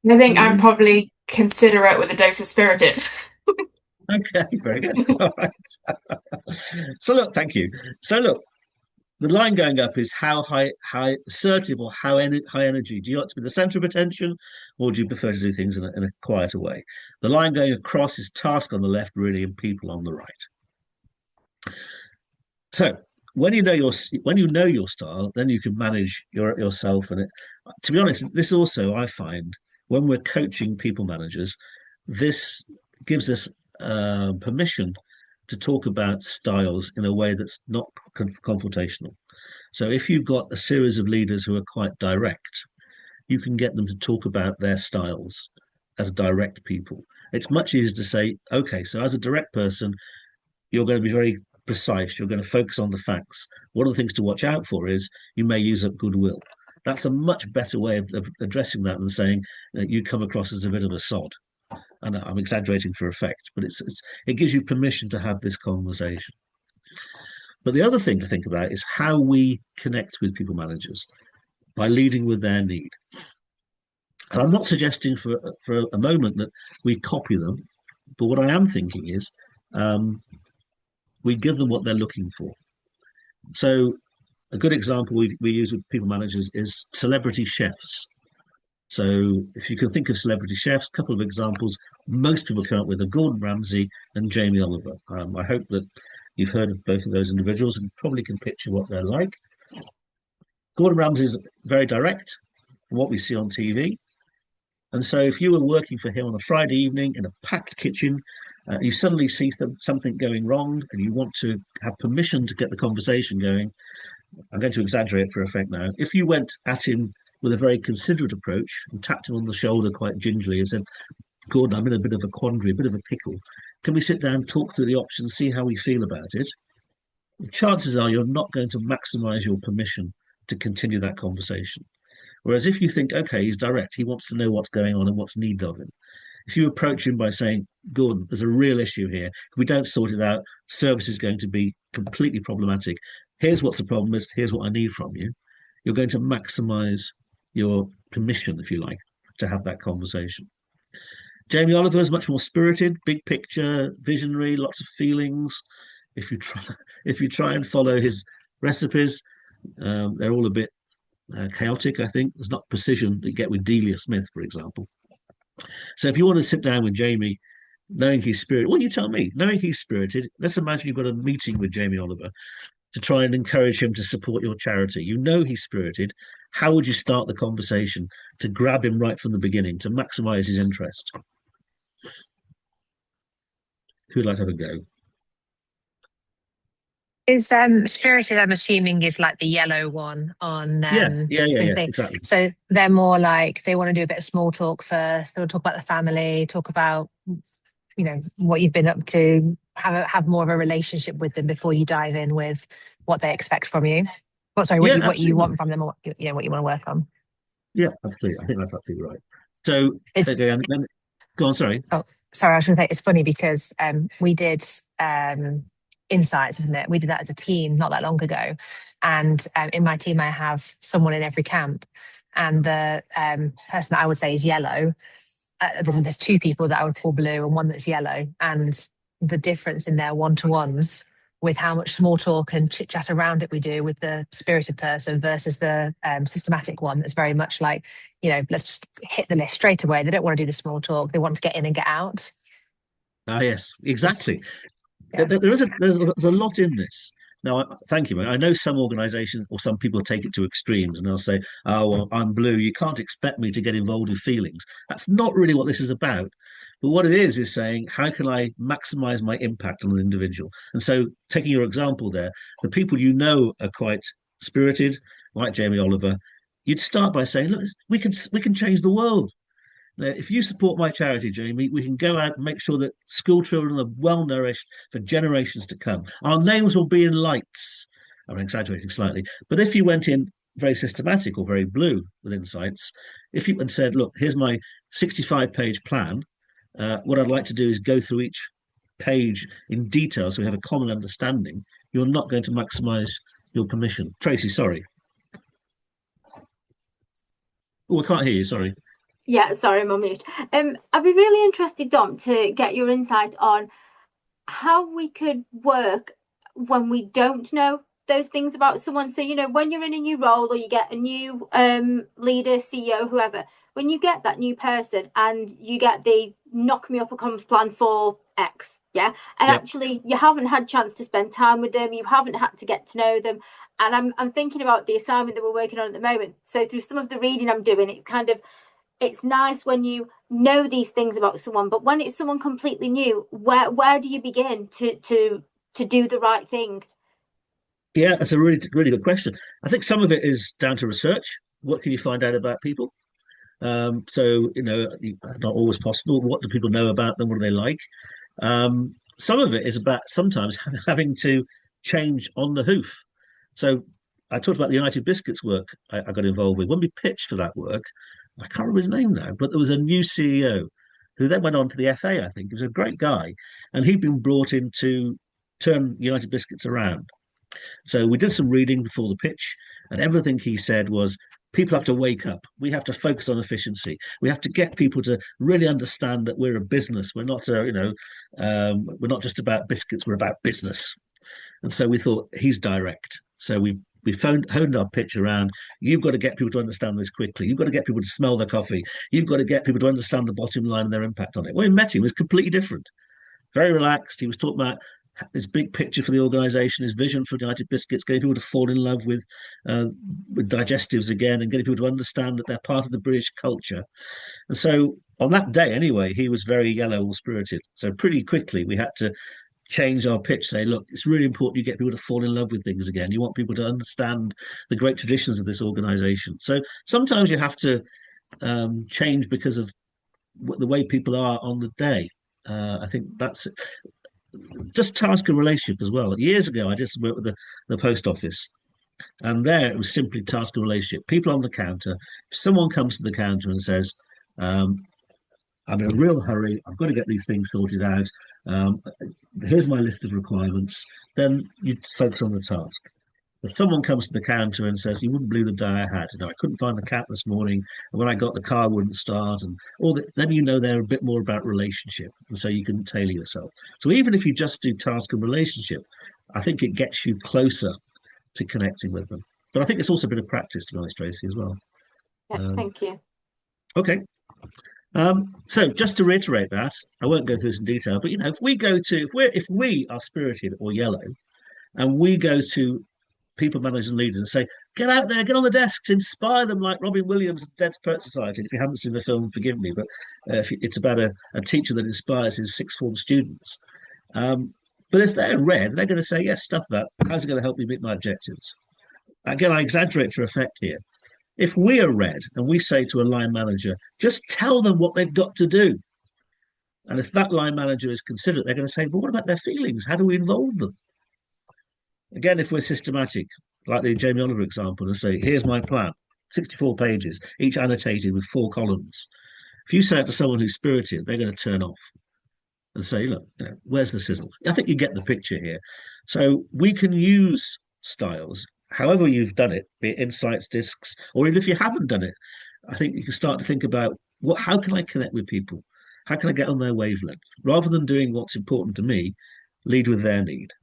I think I'm probably considerate with a dose of spirited. Okay, very good. All right. So look, thank you. So look, the line going up is how assertive or how high energy. Do you want to be the center of attention, or do you prefer to do things in a quieter way? The line going across is task on the left, really, and people on the right. So when you know your style, then you can manage yourself. And to be honest, this also I find when we're coaching people managers, this gives us permission to talk about styles in a way that's not confrontational. So if you've got a series of leaders who are quite direct, you can get them to talk about their styles as direct people. It's much easier to say, okay, so as a direct person, you're going to be very precise. You're going to focus on the facts. One of the things to watch out for is you may use up goodwill. That's a much better way of addressing that than saying you come across as a bit of a sod. And I'm exaggerating for effect, but it gives you permission to have this conversation. But the other thing to think about is how we connect with people managers. by leading with their need. And I'm not suggesting for a moment that we copy them, but what I am thinking is we give them what they're looking for. So a good example we use with people managers is celebrity chefs. So if you can think of celebrity chefs, a couple of examples most people come up with are Gordon Ramsay and Jamie Oliver. I hope that you've heard of both of those individuals and probably can picture what they're like. Gordon Ramsay is very direct from what we see on TV. And so if you were working for him on a Friday evening in a packed kitchen, you suddenly see something going wrong and you want to have permission to get the conversation going. I'm going to exaggerate for effect now. If you went at him with a very considerate approach and tapped him on the shoulder quite gingerly and said, Gordon, I'm in a bit of a quandary, a bit of a pickle. Can we sit down, talk through the options, see how we feel about it? The chances are you're not going to maximize your permission to continue that conversation. Whereas if you think, okay, he's direct, he wants to know what's going on and what's needed of him. If you approach him by saying, Gordon, there's a real issue here. If we don't sort it out, service is going to be completely problematic. Here's what the problem is. Here's what I need from you. You're going to maximize your permission, if you like, to have that conversation. Jamie Oliver is much more spirited, big picture, visionary, lots of feelings. If you try and follow his recipes, they're all a bit chaotic, I think. There's not precision that you get with Delia Smith, for example. So if you want to sit down with Jamie, knowing he's spirited, well, you tell me, knowing he's spirited, let's imagine you've got a meeting with Jamie Oliver to try and encourage him to support your charity. You know he's spirited. How would you start the conversation to grab him right from the beginning, to maximize his interest? Who'd like to have a go? Is spirited, I'm assuming, is like the yellow one on Yeah, thing. exactly. So they're more like they want to do a bit of small talk first. They want to talk about the family, talk about, what you've been up to, have more of a relationship with them before you dive in with what they expect from you. What you want from them, or what you want to work on. Yeah, absolutely. I think that's absolutely right. So again, go on. Sorry. Oh, sorry. I was going to say it's funny because we did insights, isn't it? We did that as a team not that long ago, and in my team I have someone in every camp, and the person that I would say is yellow. There's two people that I would call blue and one that's yellow, and the difference in their one-to-ones with how much small talk and chit chat around it we do with the spirited person versus the systematic one that's very much like, let's just hit the list straight away. They don't want to do the small talk. They want to get in and get out. Ah, yes, exactly. Yeah. There's a lot in this. Now, thank you. I know some organisations or some people take it to extremes and they'll say, oh, well, I'm blue. You can't expect me to get involved in feelings. That's not really what this is about. But what it is saying, how can I maximise my impact on an individual? And so taking your example there, the people you know are quite spirited, like Jamie Oliver, you'd start by saying, look, we can change the world. If you support my charity, Jamie, we can go out and make sure that school children are well nourished for generations to come. Our names will be in lights. I'm exaggerating slightly, but if you went in very systematic or very blue with insights, if you and said, look, here's my 65-page plan. What I'd like to do is go through each page in detail so we have a common understanding. You're not going to maximize your permission. Tracy, sorry. Oh, I can't hear you, sorry. Yeah, sorry, I'm on mute. I'd be really interested, Dom, to get your insight on how we could work when we don't know those things about someone. So, when you're in a new role or you get a new leader, CEO, whoever, when you get that new person and you get the knock me up a comms plan for X, yeah, and actually you haven't had a chance to spend time with them, you haven't had to get to know them. And I'm thinking about the assignment that we're working on at the moment. So through some of the reading I'm doing, it's nice when you know these things about someone, but when it's someone completely new, where do you begin to do the right thing? Yeah, that's a really, really good question. I think some of it is down to research. What can you find out about people? So, not always possible. What do people know about them? What do they like? Some of it is about sometimes having to change on the hoof. So I talked about the United Biscuits work I got involved with. When we pitched for that work, I can't remember his name now, but there was a new CEO who then went on to the FA, I think. He was a great guy. And he'd been brought in to turn United Biscuits around. So we did some reading before the pitch, and everything he said was people have to wake up. We have to focus on efficiency. We have to get people to really understand that we're a business. We're not, we're not just about biscuits. We're about business. And so we thought he's direct. So we honed our pitch around. You've got to get people to understand this quickly. You've got to get people to smell the coffee. You've got to get people to understand the bottom line and their impact on it. When we met him, it was completely different. Very relaxed. He was talking about his big picture for the organisation, his vision for United Biscuits, getting people to fall in love with digestives again, and getting people to understand that they're part of the British culture. And so on that day, anyway, he was very yellow all spirited. So pretty quickly we had to change our pitch, say, look, it's really important you get people to fall in love with things again. You want people to understand the great traditions of this organisation. So sometimes you have to change because of the way people are on the day. I think that's just task and relationship as well. Years ago, I did some work with the post office, and there it was simply task and relationship. People on the counter, if someone comes to the counter and says, I'm in a real hurry, I've got to get these things sorted out, here's my list of requirements, then you focus on the task. If someone comes to the counter and says, you wouldn't believe the day I had, I couldn't find the cat this morning, and when I got the car wouldn't start, and all that, then you know they're a bit more about relationship, and so you can tailor yourself. So even if you just do task and relationship, I think it gets you closer to connecting with them. But I think it's also a bit of practice, to be honest, Tracy, as well. Yeah, thank you. Okay. So just to reiterate that, I won't go through this in detail, but if we are spirited or yellow, and we go to people managers and leaders and say, get out there, get on the desks, inspire them like Robin Williams at the Dead Poet Society. If you haven't seen the film, forgive me, but it's about a teacher that inspires his sixth form students. But if they're red, they're going to say, yes, stuff that. How's it going to help me meet my objectives? Again, I exaggerate for effect here. If we are red and we say to a line manager, just tell them what they've got to do. And if that line manager is considerate, they're going to say, but what about their feelings? How do we involve them? Again, if we're systematic, like the Jamie Oliver example, and say, here's my plan, 64 pages, each annotated with 4 columns. If you say it to someone who's spirited, they're going to turn off and say, look, where's the sizzle? I think you get the picture here. So we can use styles, however you've done it, be it insights, discs, or even if you haven't done it, I think you can start to think about, how can I connect with people? How can I get on their wavelength? Rather than doing what's important to me, lead with their need.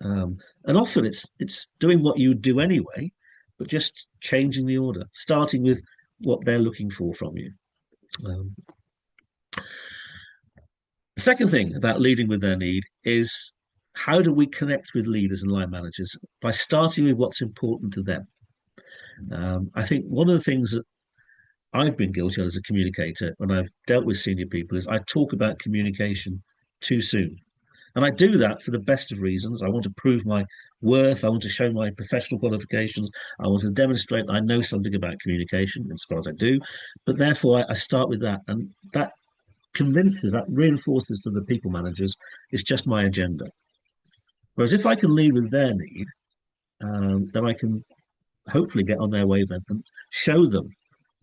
And often it's doing what you would do anyway, but just changing the order, starting with what they're looking for from you. The second thing about leading with their need is, how do we connect with leaders and line managers? By starting with what's important to them. I think one of the things that I've been guilty of as a communicator when I've dealt with senior people is I talk about communication too soon. And I do that for the best of reasons. I want to prove my worth. I want to show my professional qualifications. I want to demonstrate that I know something about communication, as far as I do. But therefore, I start with that. And that reinforces to the people managers, it's just my agenda. Whereas if I can lead with their need, then I can hopefully get on their wavelength and show them,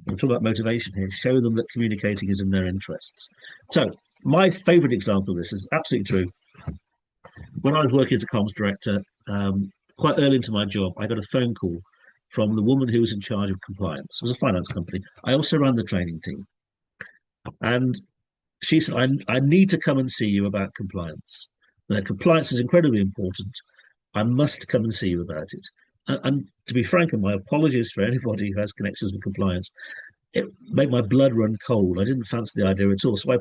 I'm talking about motivation here, show them that communicating is in their interests. So my favorite example of this is absolutely true. When I was working as a comms director, quite early into my job, I got a phone call from the woman who was in charge of compliance. It was a finance company. I also ran the training team. And she said, I need to come and see you about compliance. Compliance is incredibly important. I must come and see you about it. And to be frank, and my apologies for anybody who has connections with compliance, it made my blood run cold. I didn't fancy the idea at all. So I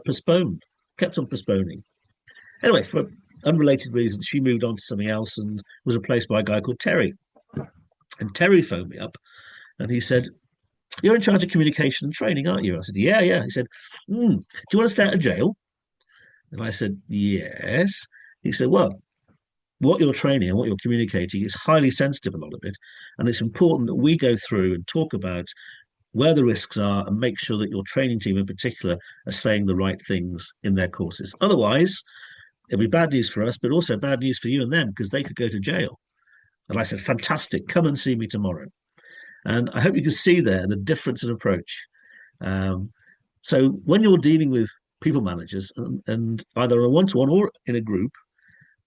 kept on postponing. Anyway, for unrelated reasons, she moved on to something else and was replaced by a guy called Terry. And Terry phoned me up and he said, you're in charge of communication and training, aren't you? I said, yeah. He said, do you want to stay out of jail? And I said, yes. He said, well, what you're training and what you're communicating is highly sensitive, a lot of it. And it's important that we go through and talk about where the risks are and make sure that your training team in particular are saying the right things in their courses. Otherwise, it'll be bad news for us, but also bad news for you and them, because they could go to jail. And I said, fantastic, come and see me tomorrow. And I hope you can see there the difference in approach. So when you're dealing with people managers and either a one-to-one or in a group,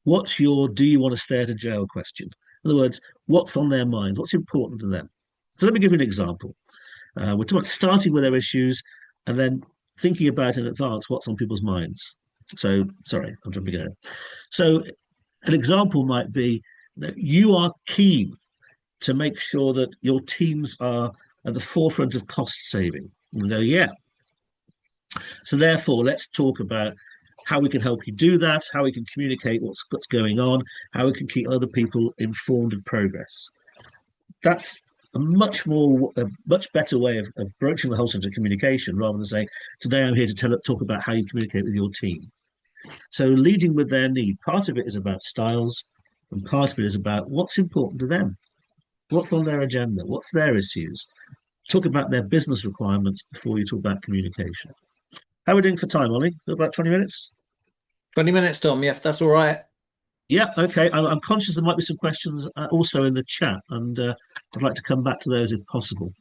what's your do you want to stay to jail question? In other words, what's on their mind? What's important to them? So let me give you an example. We're talking about starting with their issues and then thinking about in advance what's on people's minds. So, sorry, I'm jumping ahead. So, an example might be that you are keen to make sure that your teams are at the forefront of cost saving. And go, yeah. So, therefore, let's talk about how we can help you do that, how we can communicate what's going on, how we can keep other people informed of progress. That's a much better way of broaching the whole subject of communication, rather than saying, today I'm here to talk about how you communicate with your team. So leading with their need, part of it is about styles, and part of it is about what's important to them, what's on their agenda, what's their issues. Talk about their business requirements before you talk about communication. How are we doing for time, Ollie? About 20 minutes? 20 minutes, Tom. Yeah, that's all right. Yeah, okay. I'm conscious there might be some questions also in the chat, and I'd like to come back to those if possible.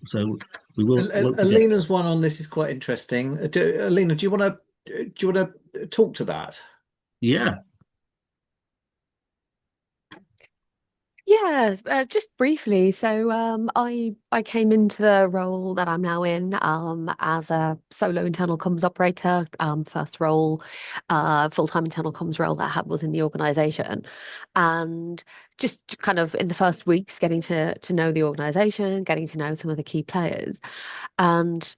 So we will. Alina's one on this is quite interesting. Alina, do you want to talk to that? Yeah. Yeah, just briefly. So I came into the role that I'm now in as a solo internal comms operator. First role, full-time internal comms role that was in the organization, and just kind of in the first weeks getting to know the organization, getting to know some of the key players, and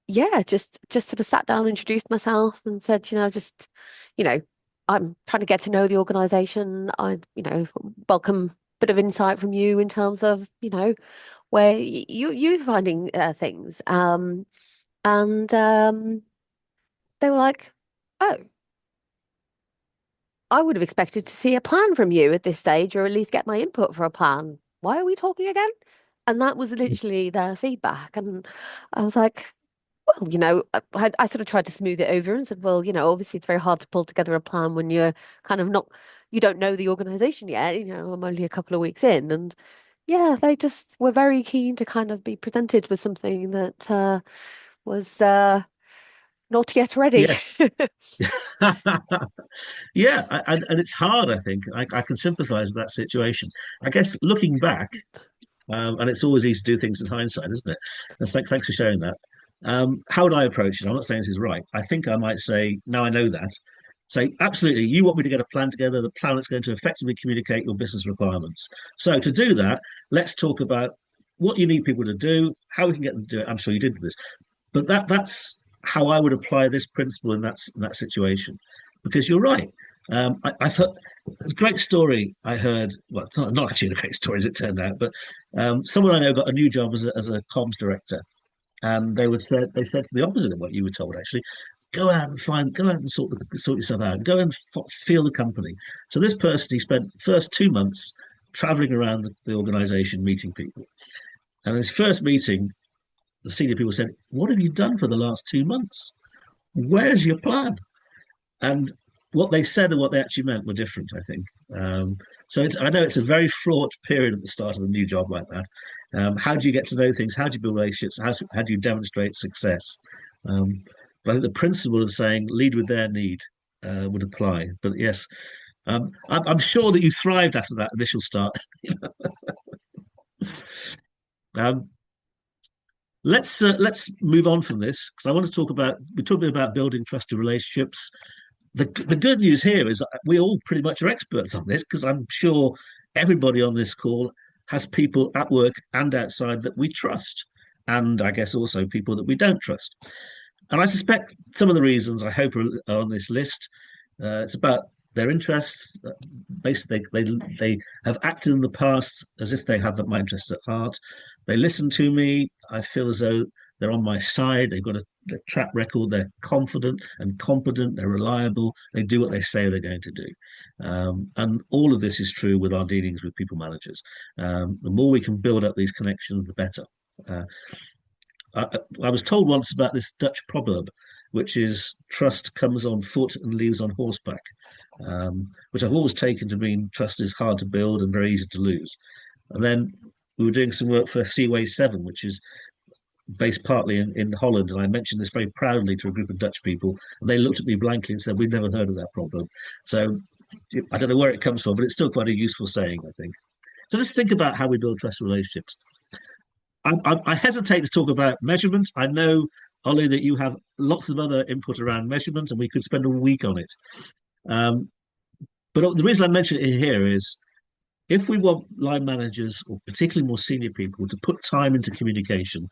yeah, just sort of sat down, introduced myself, and said, I'm trying to get to know the organization. I welcome bit of insight from you in terms of where you finding things and they were like, oh, I would have expected to see a plan from you at this stage, or at least get my input for a plan. Why are we talking again? And that was literally their feedback. And I was like, well, I sort of tried to smooth it over and said, well, obviously it's very hard to pull together a plan when you're kind of you don't know the organization yet. I'm only a couple of weeks in. And yeah, they just were very keen to kind of be presented with something that was not yet ready. Yes. Yeah, and it's hard, I think. I can sympathize with that situation. I guess looking back, and it's always easy to do things in hindsight, isn't it? And thanks for sharing that. How would I approach it? I'm not saying this is right. I think I might say, now I know that, say, absolutely, you want me to get a plan together, the plan that's going to effectively communicate your business requirements. So to do that, let's talk about what you need people to do, how we can get them to do it. I'm sure you did this. But that's how I would apply this principle in that situation. Because you're right. I've heard a great story I heard. Well, it's not actually a great story as it turned out, but someone I know got a new job as a comms director, and they said the opposite of what you were told. Actually, go out and sort yourself out, go and feel the company. So this person, he spent first 2 months traveling around the organization, meeting people, and his first meeting, the senior people said, "What have you done for the last 2 months? Where's your plan?" And what they said and what they actually meant were different, I think. So I know it's a very fraught period at the start of a new job like that. How do you get to know things? How do you build relationships? How do you demonstrate success? But I think the principle of saying lead with their need would apply. But yes, I'm sure that you thrived after that initial start. Let's move on from this, because I want to we're talking about building trusted relationships. The good news here is that we all pretty much are experts on this, because I'm sure everybody on this call has people at work and outside that we trust, and I guess also people that we don't trust. And I suspect some of the reasons, I hope, are on this list. It's about their interests. Basically, they have acted in the past as if they have my interests at heart. They listen to me. I feel as though they're on my side. They've got a track record. They're confident and competent. They're reliable. They do what they say they're going to do. And all of this is true with our dealings with people managers. The more we can build up these connections, the better. I was told once about this Dutch proverb, which is trust comes on foot and leaves on horseback, which I've always taken to mean trust is hard to build and very easy to lose. And then we were doing some work for Seaway 7, which is based partly in Holland, and I mentioned this very proudly to a group of Dutch people, and they looked at me blankly and said, "We've never heard of that proverb." So I don't know where it comes from, but it's still quite a useful saying, I think. So let's think about how we build trust relationships. I hesitate to talk about measurement. I know, Ollie, that you have lots of other input around measurement, and we could spend a week on it. But the reason I mention it here is if we want line managers, or particularly more senior people, to put time into communication,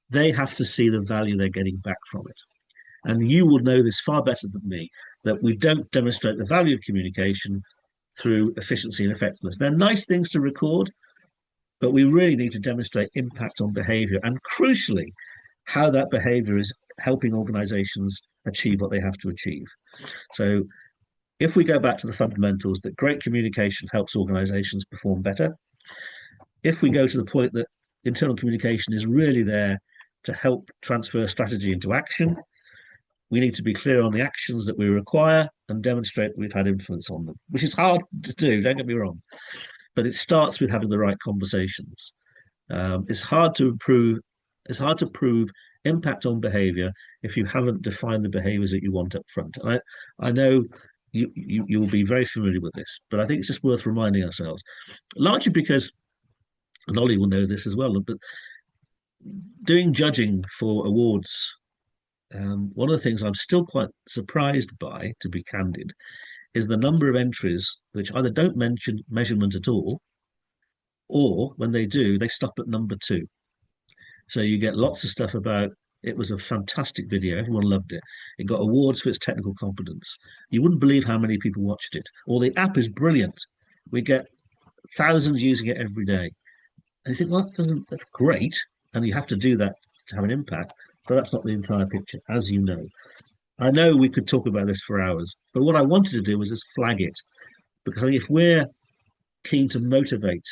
they have to see the value they're getting back from it. And you will know this far better than me, that we don't demonstrate the value of communication through efficiency and effectiveness. They're nice things to record, but we really need to demonstrate impact on behavior, and crucially, how that behavior is helping organizations achieve what they have to achieve. So if we go back to the fundamentals, that great communication helps organizations perform better. If we go to the point that internal communication is really there to help transfer strategy into action, we need to be clear on the actions that we require and demonstrate that we've had influence on them, which is hard to do, don't get me wrong. But it starts with having the right conversations. It's hard to prove impact on behavior if you haven't defined the behaviors that you want up front. I know you'll be very familiar with this, but I think it's just worth reminding ourselves, largely because, and Ollie will know this as well, but doing judging for awards, one of the things I'm still quite surprised by, to be candid, is the number of entries which either don't mention measurement at all, or when they do, they stop at number 2. So you get lots of stuff about, it was a fantastic video, everyone loved it. It got awards for its technical competence. You wouldn't believe how many people watched it. Or the app is brilliant. We get thousands using it every day. And you think, well, that's great. And you have to do that to have an impact, but that's not the entire picture, as you know. I know we could talk about this for hours, but what I wanted to do was just flag it, because I think if we're keen to motivate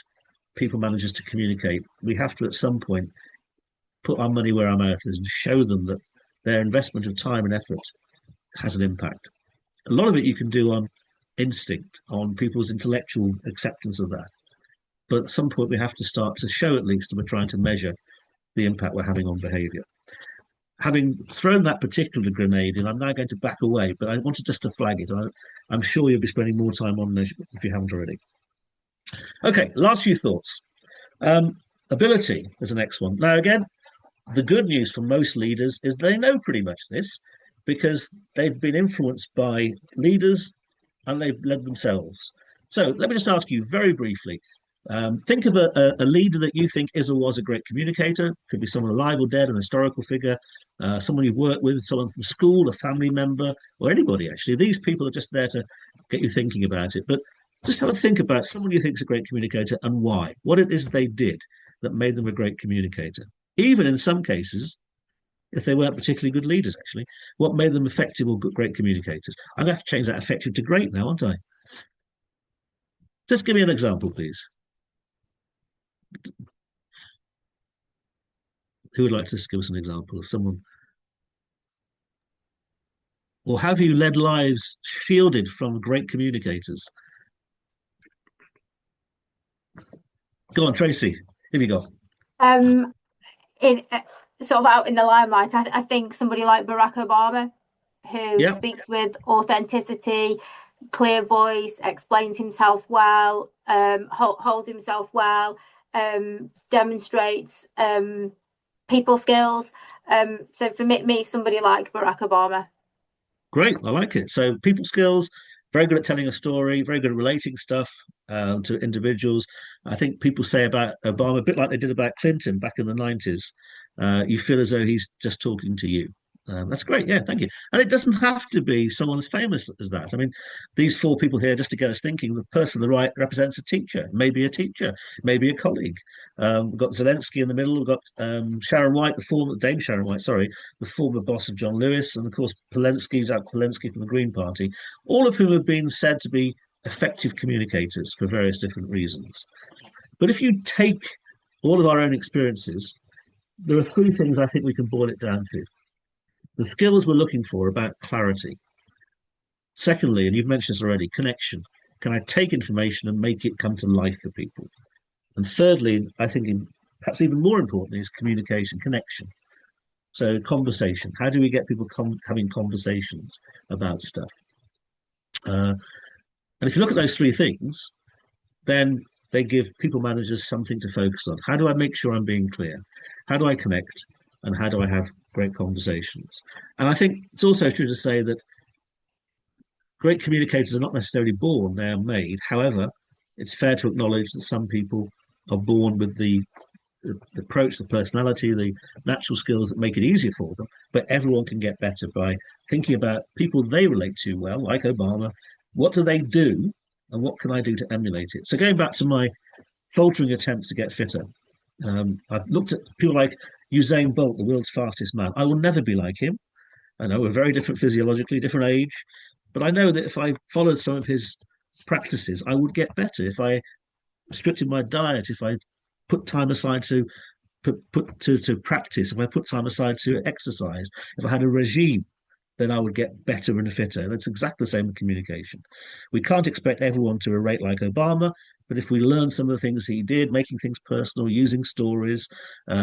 people managers to communicate, we have to at some point put our money where our mouth is and show them that their investment of time and effort has an impact. A lot of it you can do on instinct, on people's intellectual acceptance of that. But at some point we have to start to show at least that we're trying to measure the impact we're having on behavior. Having thrown that particular grenade in, I'm now going to back away, but I wanted just to flag it. I'm sure you'll be spending more time on measurement if you haven't already. Okay, last few thoughts. Ability is the next one. Now, again, the good news for most leaders is they know pretty much this, because they've been influenced by leaders and they've led themselves. So let me just ask you very briefly, think of a leader that you think is or was a great communicator. Could be someone alive or dead, an historical figure, someone you've worked with, someone from school, a family member, or anybody, actually. These people are just there to get you thinking about it. But just have a think about someone you think is a great communicator and why. What it is they did that made them a great communicator. Even in some cases, if they weren't particularly good leaders, actually, what made them effective or great communicators. I'm going to have to change that effective to great now, aren't I? Just give me an example, please. Who would like to give us an example of someone? Or have you led lives shielded from great communicators? Go on, Tracy. Here we go. Sort of out in the limelight, I think somebody like Barack Obama, who speaks with authenticity, clear voice, explains himself well, holds himself well, demonstrates people skills. So for me, somebody like Barack Obama. Great, I like it. So people skills, very good at telling a story, very good at relating stuff to individuals. I think people say about Obama, a bit like they did about Clinton back in the 90s. You feel as though he's just talking to you. That's great. Yeah, thank you. And it doesn't have to be someone as famous as that. I mean, these 4 people here, just to get us thinking, the person on the right represents a teacher, maybe a colleague. We've got Zelensky in the middle. We've got Sharon White, Dame Sharon White, the former boss of John Lewis. And of course, Zelensky from the Green Party, all of whom have been said to be effective communicators for various different reasons. But if you take all of our own experiences, there are 3 things I think we can boil it down to. The skills we're looking for about clarity. Secondly, and you've mentioned this already, connection. Can I take information and make it come to life for people? And thirdly, I think perhaps even more importantly, is communication, connection. So conversation. How do we get people having conversations about stuff? And if you look at those 3 things, then they give people managers something to focus on. How do I make sure I'm being clear? How do I connect? And how do I have great conversations? And I think it's also true to say that great communicators are not necessarily born, they are made. However, it's fair to acknowledge that some people are born with the approach, the personality, the natural skills that make it easier for them. But everyone can get better by thinking about people they relate to well, like Obama. What do they do? And what can I do to emulate it? So going back to my faltering attempts to get fitter, I've looked at people like Usain Bolt, the world's fastest man. I will never be like him. I know we're very different physiologically, different age, but I know that if I followed some of his practices, I would get better. If I restricted my diet, if I put time aside to practice, if I put time aside to exercise, if I had a regime, then I would get better and fitter. And it's exactly the same with communication. We can't expect everyone to rate like Obama, but if we learn some of the things he did, making things personal, using stories,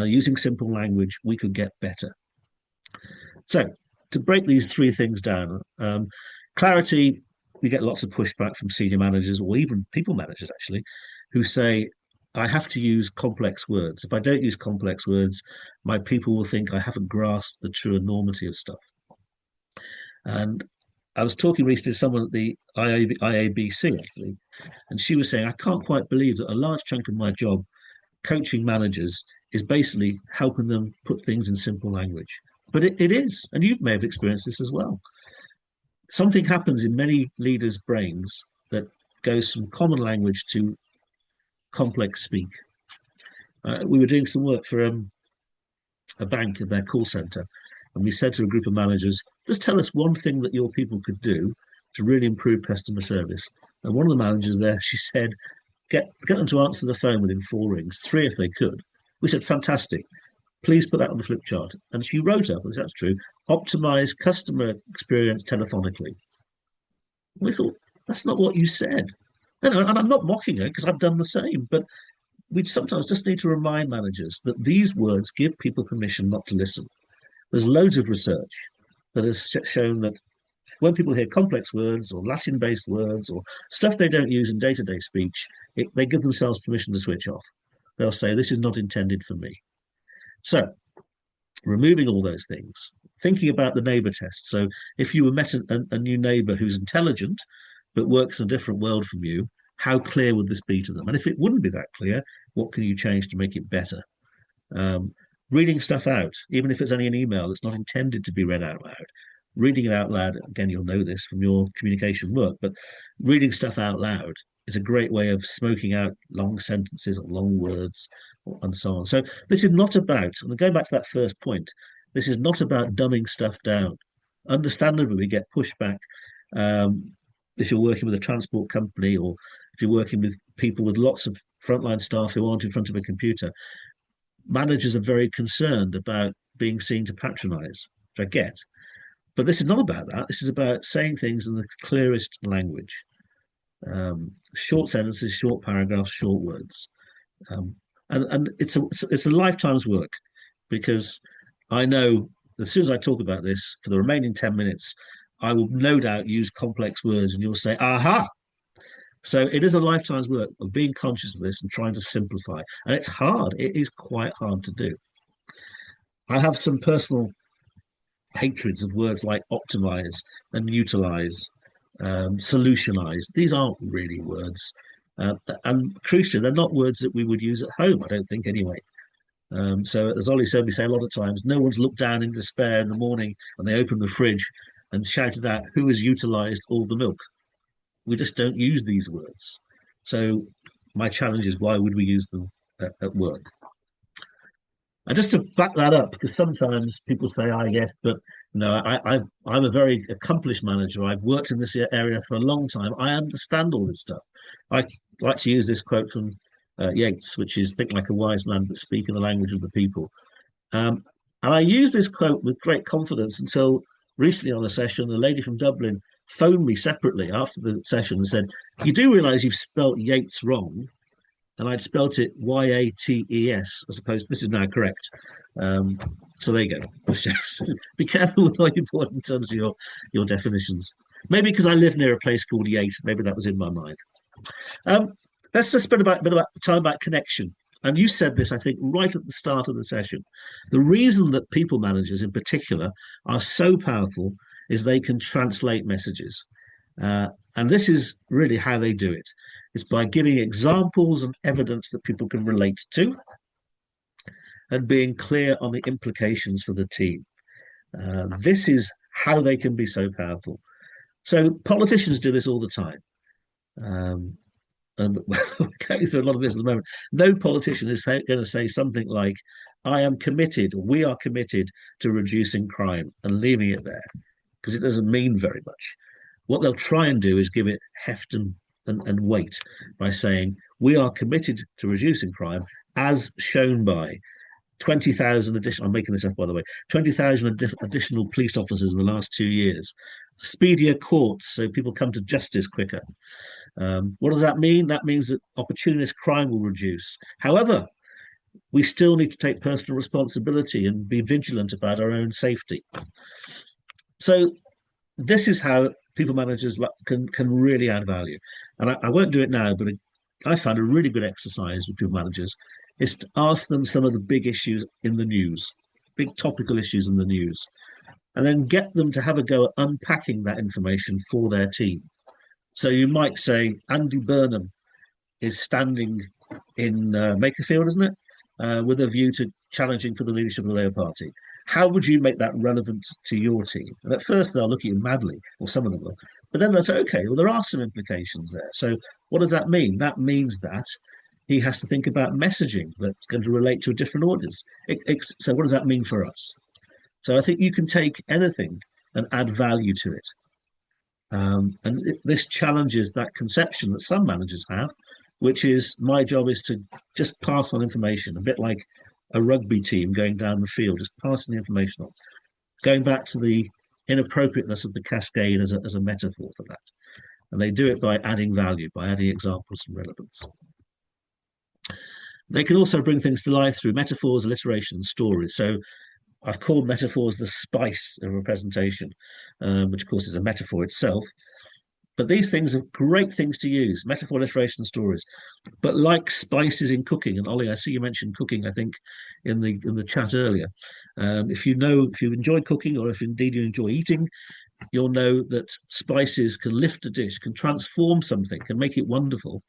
using simple language, we could get better. So to break these three things down, clarity, we get lots of pushback from senior managers or even people managers, actually, who say, I have to use complex words. If I don't use complex words, my people will think I haven't grasped the true enormity of stuff. And I was talking recently to someone at the IABC, actually, and she was saying, I can't quite believe that a large chunk of my job, coaching managers, is basically helping them put things in simple language. But it is, and you may have experienced this as well. Something happens in many leaders' brains that goes from common language to complex speak. We were doing some work for a bank in their call center, and we said to a group of managers, just tell us one thing that your people could do to really improve customer service. And one of the managers there, she said, get them to answer the phone within 4 rings, 3 if they could. We said, fantastic. Please put that on the flip chart. And she wrote up, because that's true, optimize customer experience telephonically. We thought, that's not what you said. And I'm not mocking her because I've done the same, but we sometimes just need to remind managers that these words give people permission not to listen. There's loads of research that has shown that when people hear complex words or Latin-based words or stuff they don't use in day-to-day speech, they give themselves permission to switch off. They'll say, this is not intended for me. So removing all those things, thinking about the neighbor test. So if you met a new neighbor who's intelligent, but works in a different world from you, how clear would this be to them? And if it wouldn't be that clear, what can you change to make it better? Reading stuff out, even if it's only an email that's not intended to be read out loud. Reading it out loud, again, you'll know this from your communication work, but reading stuff out loud is a great way of smoking out long sentences or long words and so on. So this is not about, and going back to that first point, this is not about dumbing stuff down. Understandably, we get pushback if you're working with a transport company or if you're working with people with lots of frontline staff who aren't in front of a computer. Managers are very concerned about being seen to patronize, which I get. But this is not about that. This is about saying things in the clearest language. Short sentences, short paragraphs, short words. And it's a lifetime's work, because I know as soon as I talk about this, for the remaining 10 minutes, I will no doubt use complex words and you'll say, aha. So it is a lifetime's work of being conscious of this and trying to simplify. And it's hard. It is quite hard to do. I have some personal hatreds of words like optimize and utilize, solutionize. These aren't really words. And crucially, they're not words that we would use at home, I don't think, anyway. So as Ollie heard me say a lot of times, no one's looked down in despair in the morning when they open the fridge and shouted out, who has utilized all the milk? We just don't use these words. So my challenge is, why would we use them at work? And just to back that up, because sometimes people say, yes, but I'm a very accomplished manager. I've worked in this area for a long time. I understand all this stuff. I like to use this quote from Yeats, which is, think like a wise man, but speak in the language of the people. And I use this quote with great confidence until recently on a session, a lady from Dublin phoned me separately after the session and said, you do realize you've spelt Yeats wrong. And I'd spelt it Y-A-T-E-S as opposed to, this is now correct. So there you go. Be careful with what you put in terms of your definitions. Maybe because I live near a place called Yate, maybe that was in my mind. let's just spend a bit about time about connection. And you said this, I think, right at the start of the session. The reason that people managers in particular are so powerful is they can translate messages. And this is really how they do it. It's by giving examples and evidence that people can relate to and being clear on the implications for the team. This is how they can be so powerful. So politicians do this all the time. And we're going through a lot of this at the moment. No politician is going to say something like, I am committed, or we are committed to reducing crime, and leaving it there, because it doesn't mean very much. What they'll try and do is give it heft and weight by saying, we are committed to reducing crime as shown by 20,000 additional, I'm making this up by the way, 20,000 additional police officers in the last 2 years, speedier courts so people come to justice quicker. What does that mean? That means that opportunist crime will reduce. However, we still need to take personal responsibility and be vigilant about our own safety. So this is how people managers can really add value. And I won't do it now, but I found a really good exercise with people managers is to ask them some of the big issues in the news, big topical issues in the news, and then get them to have a go at unpacking that information for their team. So you might say Andy Burnham is standing in Makerfield, isn't it? With a view to challenging for the leadership of the Labour Party. How would you make that relevant to your team? And at first they'll look at you madly, or some of them will, but then they'll say, okay, well, there are some implications there. So what does that mean? That means that he has to think about messaging that's going to relate to a different audience. So what does that mean for us? So I think you can take anything and add value to it. This challenges that conception that some managers have, which is my job is to just pass on information, a bit like a rugby team going down the field, just passing the information on. Going back to the inappropriateness of the cascade as a metaphor for that. And they do it by adding value, by adding examples and relevance. They can also bring things to life through metaphors, alliteration, and stories. So I've called metaphors the spice of a presentation, which of course is a metaphor itself. But these things are great things to use, metaphor, alliteration, and stories. But like spices in cooking, and Ollie, I see you mentioned cooking, I think, in the chat earlier. If you enjoy cooking, or if indeed you enjoy eating, you'll know that spices can lift a dish, can transform something, can make it wonderful.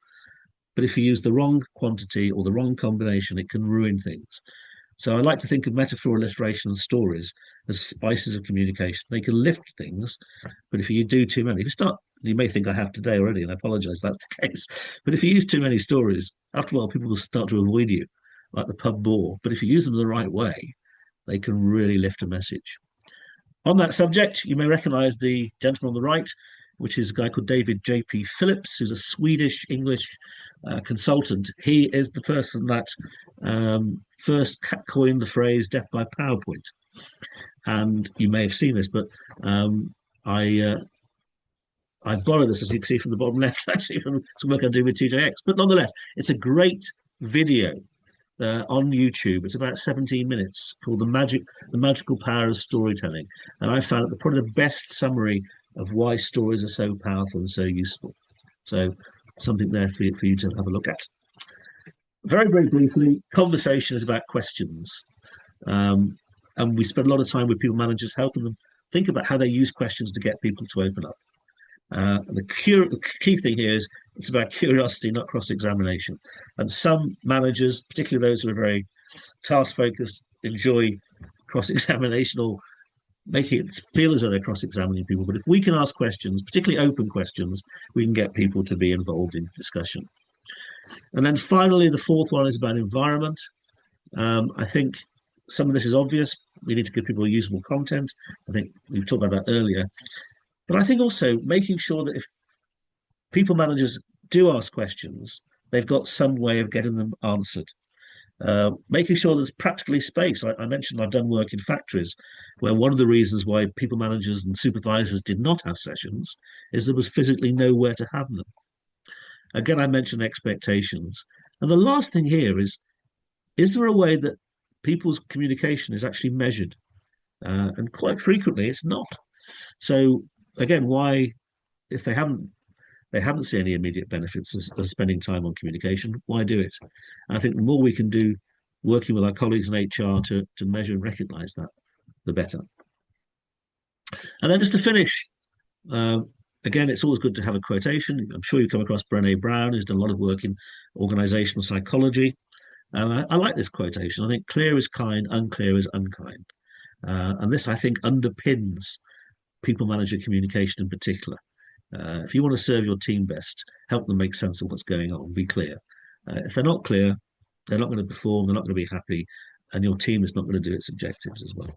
But if you use the wrong quantity or the wrong combination, it can ruin things. So I like to think of metaphor, alliteration, and stories as spices of communication. They can lift things, but if you do too many, you may think I have today already, and I apologize if that's the case. But if you use too many stories, after a while, people will start to avoid you, like the pub bore. But if you use them the right way, they can really lift a message. On that subject, you may recognize the gentleman on the right, which is a guy called David J.P. Phillips, who's a Swedish-English consultant. He is the person that first coined the phrase death by PowerPoint. And you may have seen this, but I borrowed this, as you can see from the bottom left, actually, from some work I do with TJX. But nonetheless, it's a great video on YouTube. It's about 17 minutes, called The Magical Power of Storytelling. And I found it probably the best summary of why stories are so powerful and so useful. So something there for you to have a look at. Very, very briefly, conversation is about questions. And we spend a lot of time with people managers helping them think about how they use questions to get people to open up. The key thing here is it's about curiosity, not cross-examination. And some managers, particularly those who are very task-focused, enjoy cross-examination or making it feel as though they're cross-examining people. But if we can ask questions, particularly open questions, we can get people to be involved in discussion. And then finally, the fourth one is about environment. I think some of this is obvious. We need to give people usable content. I think we've talked about that earlier. But I think also making sure that if people managers do ask questions, they've got some way of getting them answered. Making sure there's practically space. I mentioned I've done work in factories where one of the reasons why people managers and supervisors did not have sessions is there was physically nowhere to have them. Again, I mentioned expectations. And the last thing here is there a way that people's communication is actually measured? And quite frequently it's not. So again, why, if they they haven't seen any immediate benefits of spending time on communication. Why do it? And I think the more we can do working with our colleagues in HR to measure and recognise that, the better. And then just to finish, again, it's always good to have a quotation. I'm sure you come across Brené Brown, who's done a lot of work in organisational psychology. And I like this quotation. I think clear is kind, unclear is unkind. And this, I think, underpins people manager communication in particular. If you want to serve your team best, help them make sense of what's going on, be clear. If they're not clear, they're not going to perform, they're not going to be happy, and your team is not going to do its objectives as well.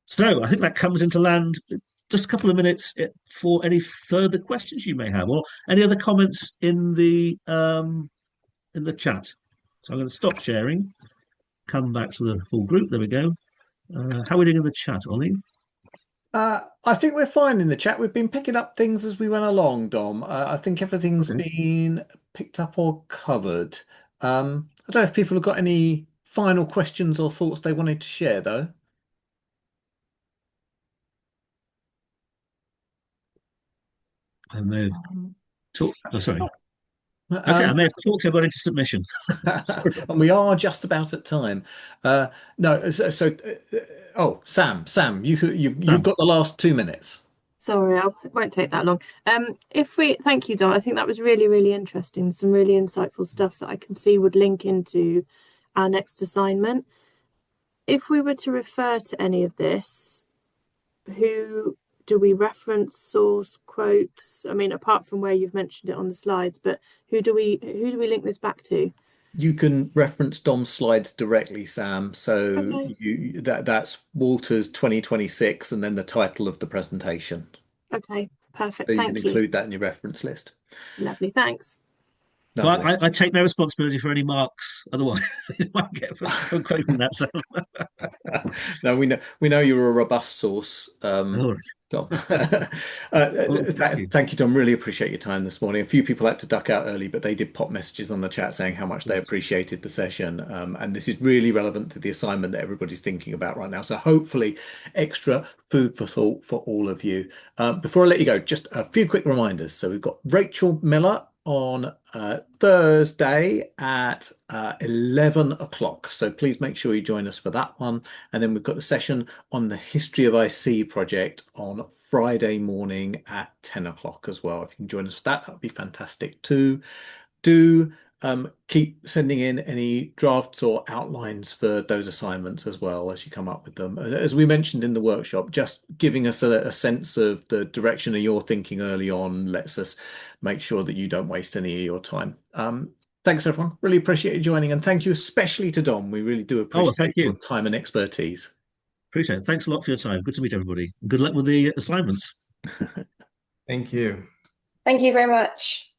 So I think that comes into land. Just a couple of minutes for any further questions you may have, or any other comments in the chat. So I'm going to stop sharing, come back to the full group. There we go. How are we doing in the chat, Ollie? I think we're fine in the chat. We've been picking up things as we went along, Dom. I think everything's been picked up or covered. I don't know if people have got any final questions or thoughts they wanted to share, though. I may have talked. Oh, sorry. Okay, I may have talked about into submission. And we are just about at time. No, oh, Sam, you've got the last 2 minutes. Sorry, it won't take that long. Thank you, Dom. I think that was really, really interesting. Some really insightful stuff that I can see would link into our next assignment. If we were to refer to any of this, who do we reference, source, quotes? I mean, apart from where you've mentioned it on the slides, but who do we link this back to? You can reference Dom's slides directly, Sam. So that's Walters 2026 and then the title of the presentation. Okay, perfect. So you Thank can you. include that in your reference list. Lovely, thanks. So I take no responsibility for any marks. Otherwise, you might get for quoting that. So. No, we know you're a robust source, Dom. Thank you, Dom. Really appreciate your time this morning. A few people had to duck out early, but they did pop messages on the chat saying how much they appreciated the session. And this is really relevant to the assignment that everybody's thinking about right now. So hopefully extra food for thought for all of you. Before I let you go, just a few quick reminders. So we've got Rachel Miller on Thursday at 11 o'clock. So please make sure you join us for that one. And then we've got the session on the History of IC project on Friday morning at 10 o'clock as well. If you can join us for that, that would be fantastic too. Do keep sending in any drafts or outlines for those assignments as well as you come up with them. As we mentioned in the workshop, just giving us a sense of the direction of your thinking early on lets us make sure that you don't waste any of your time. Thanks, everyone. Really appreciate you joining. And thank you especially to Dom. We really do appreciate your time and expertise. Appreciate it. Thanks a lot for your time. Good to meet everybody. Good luck with the assignments. Thank you. Thank you very much.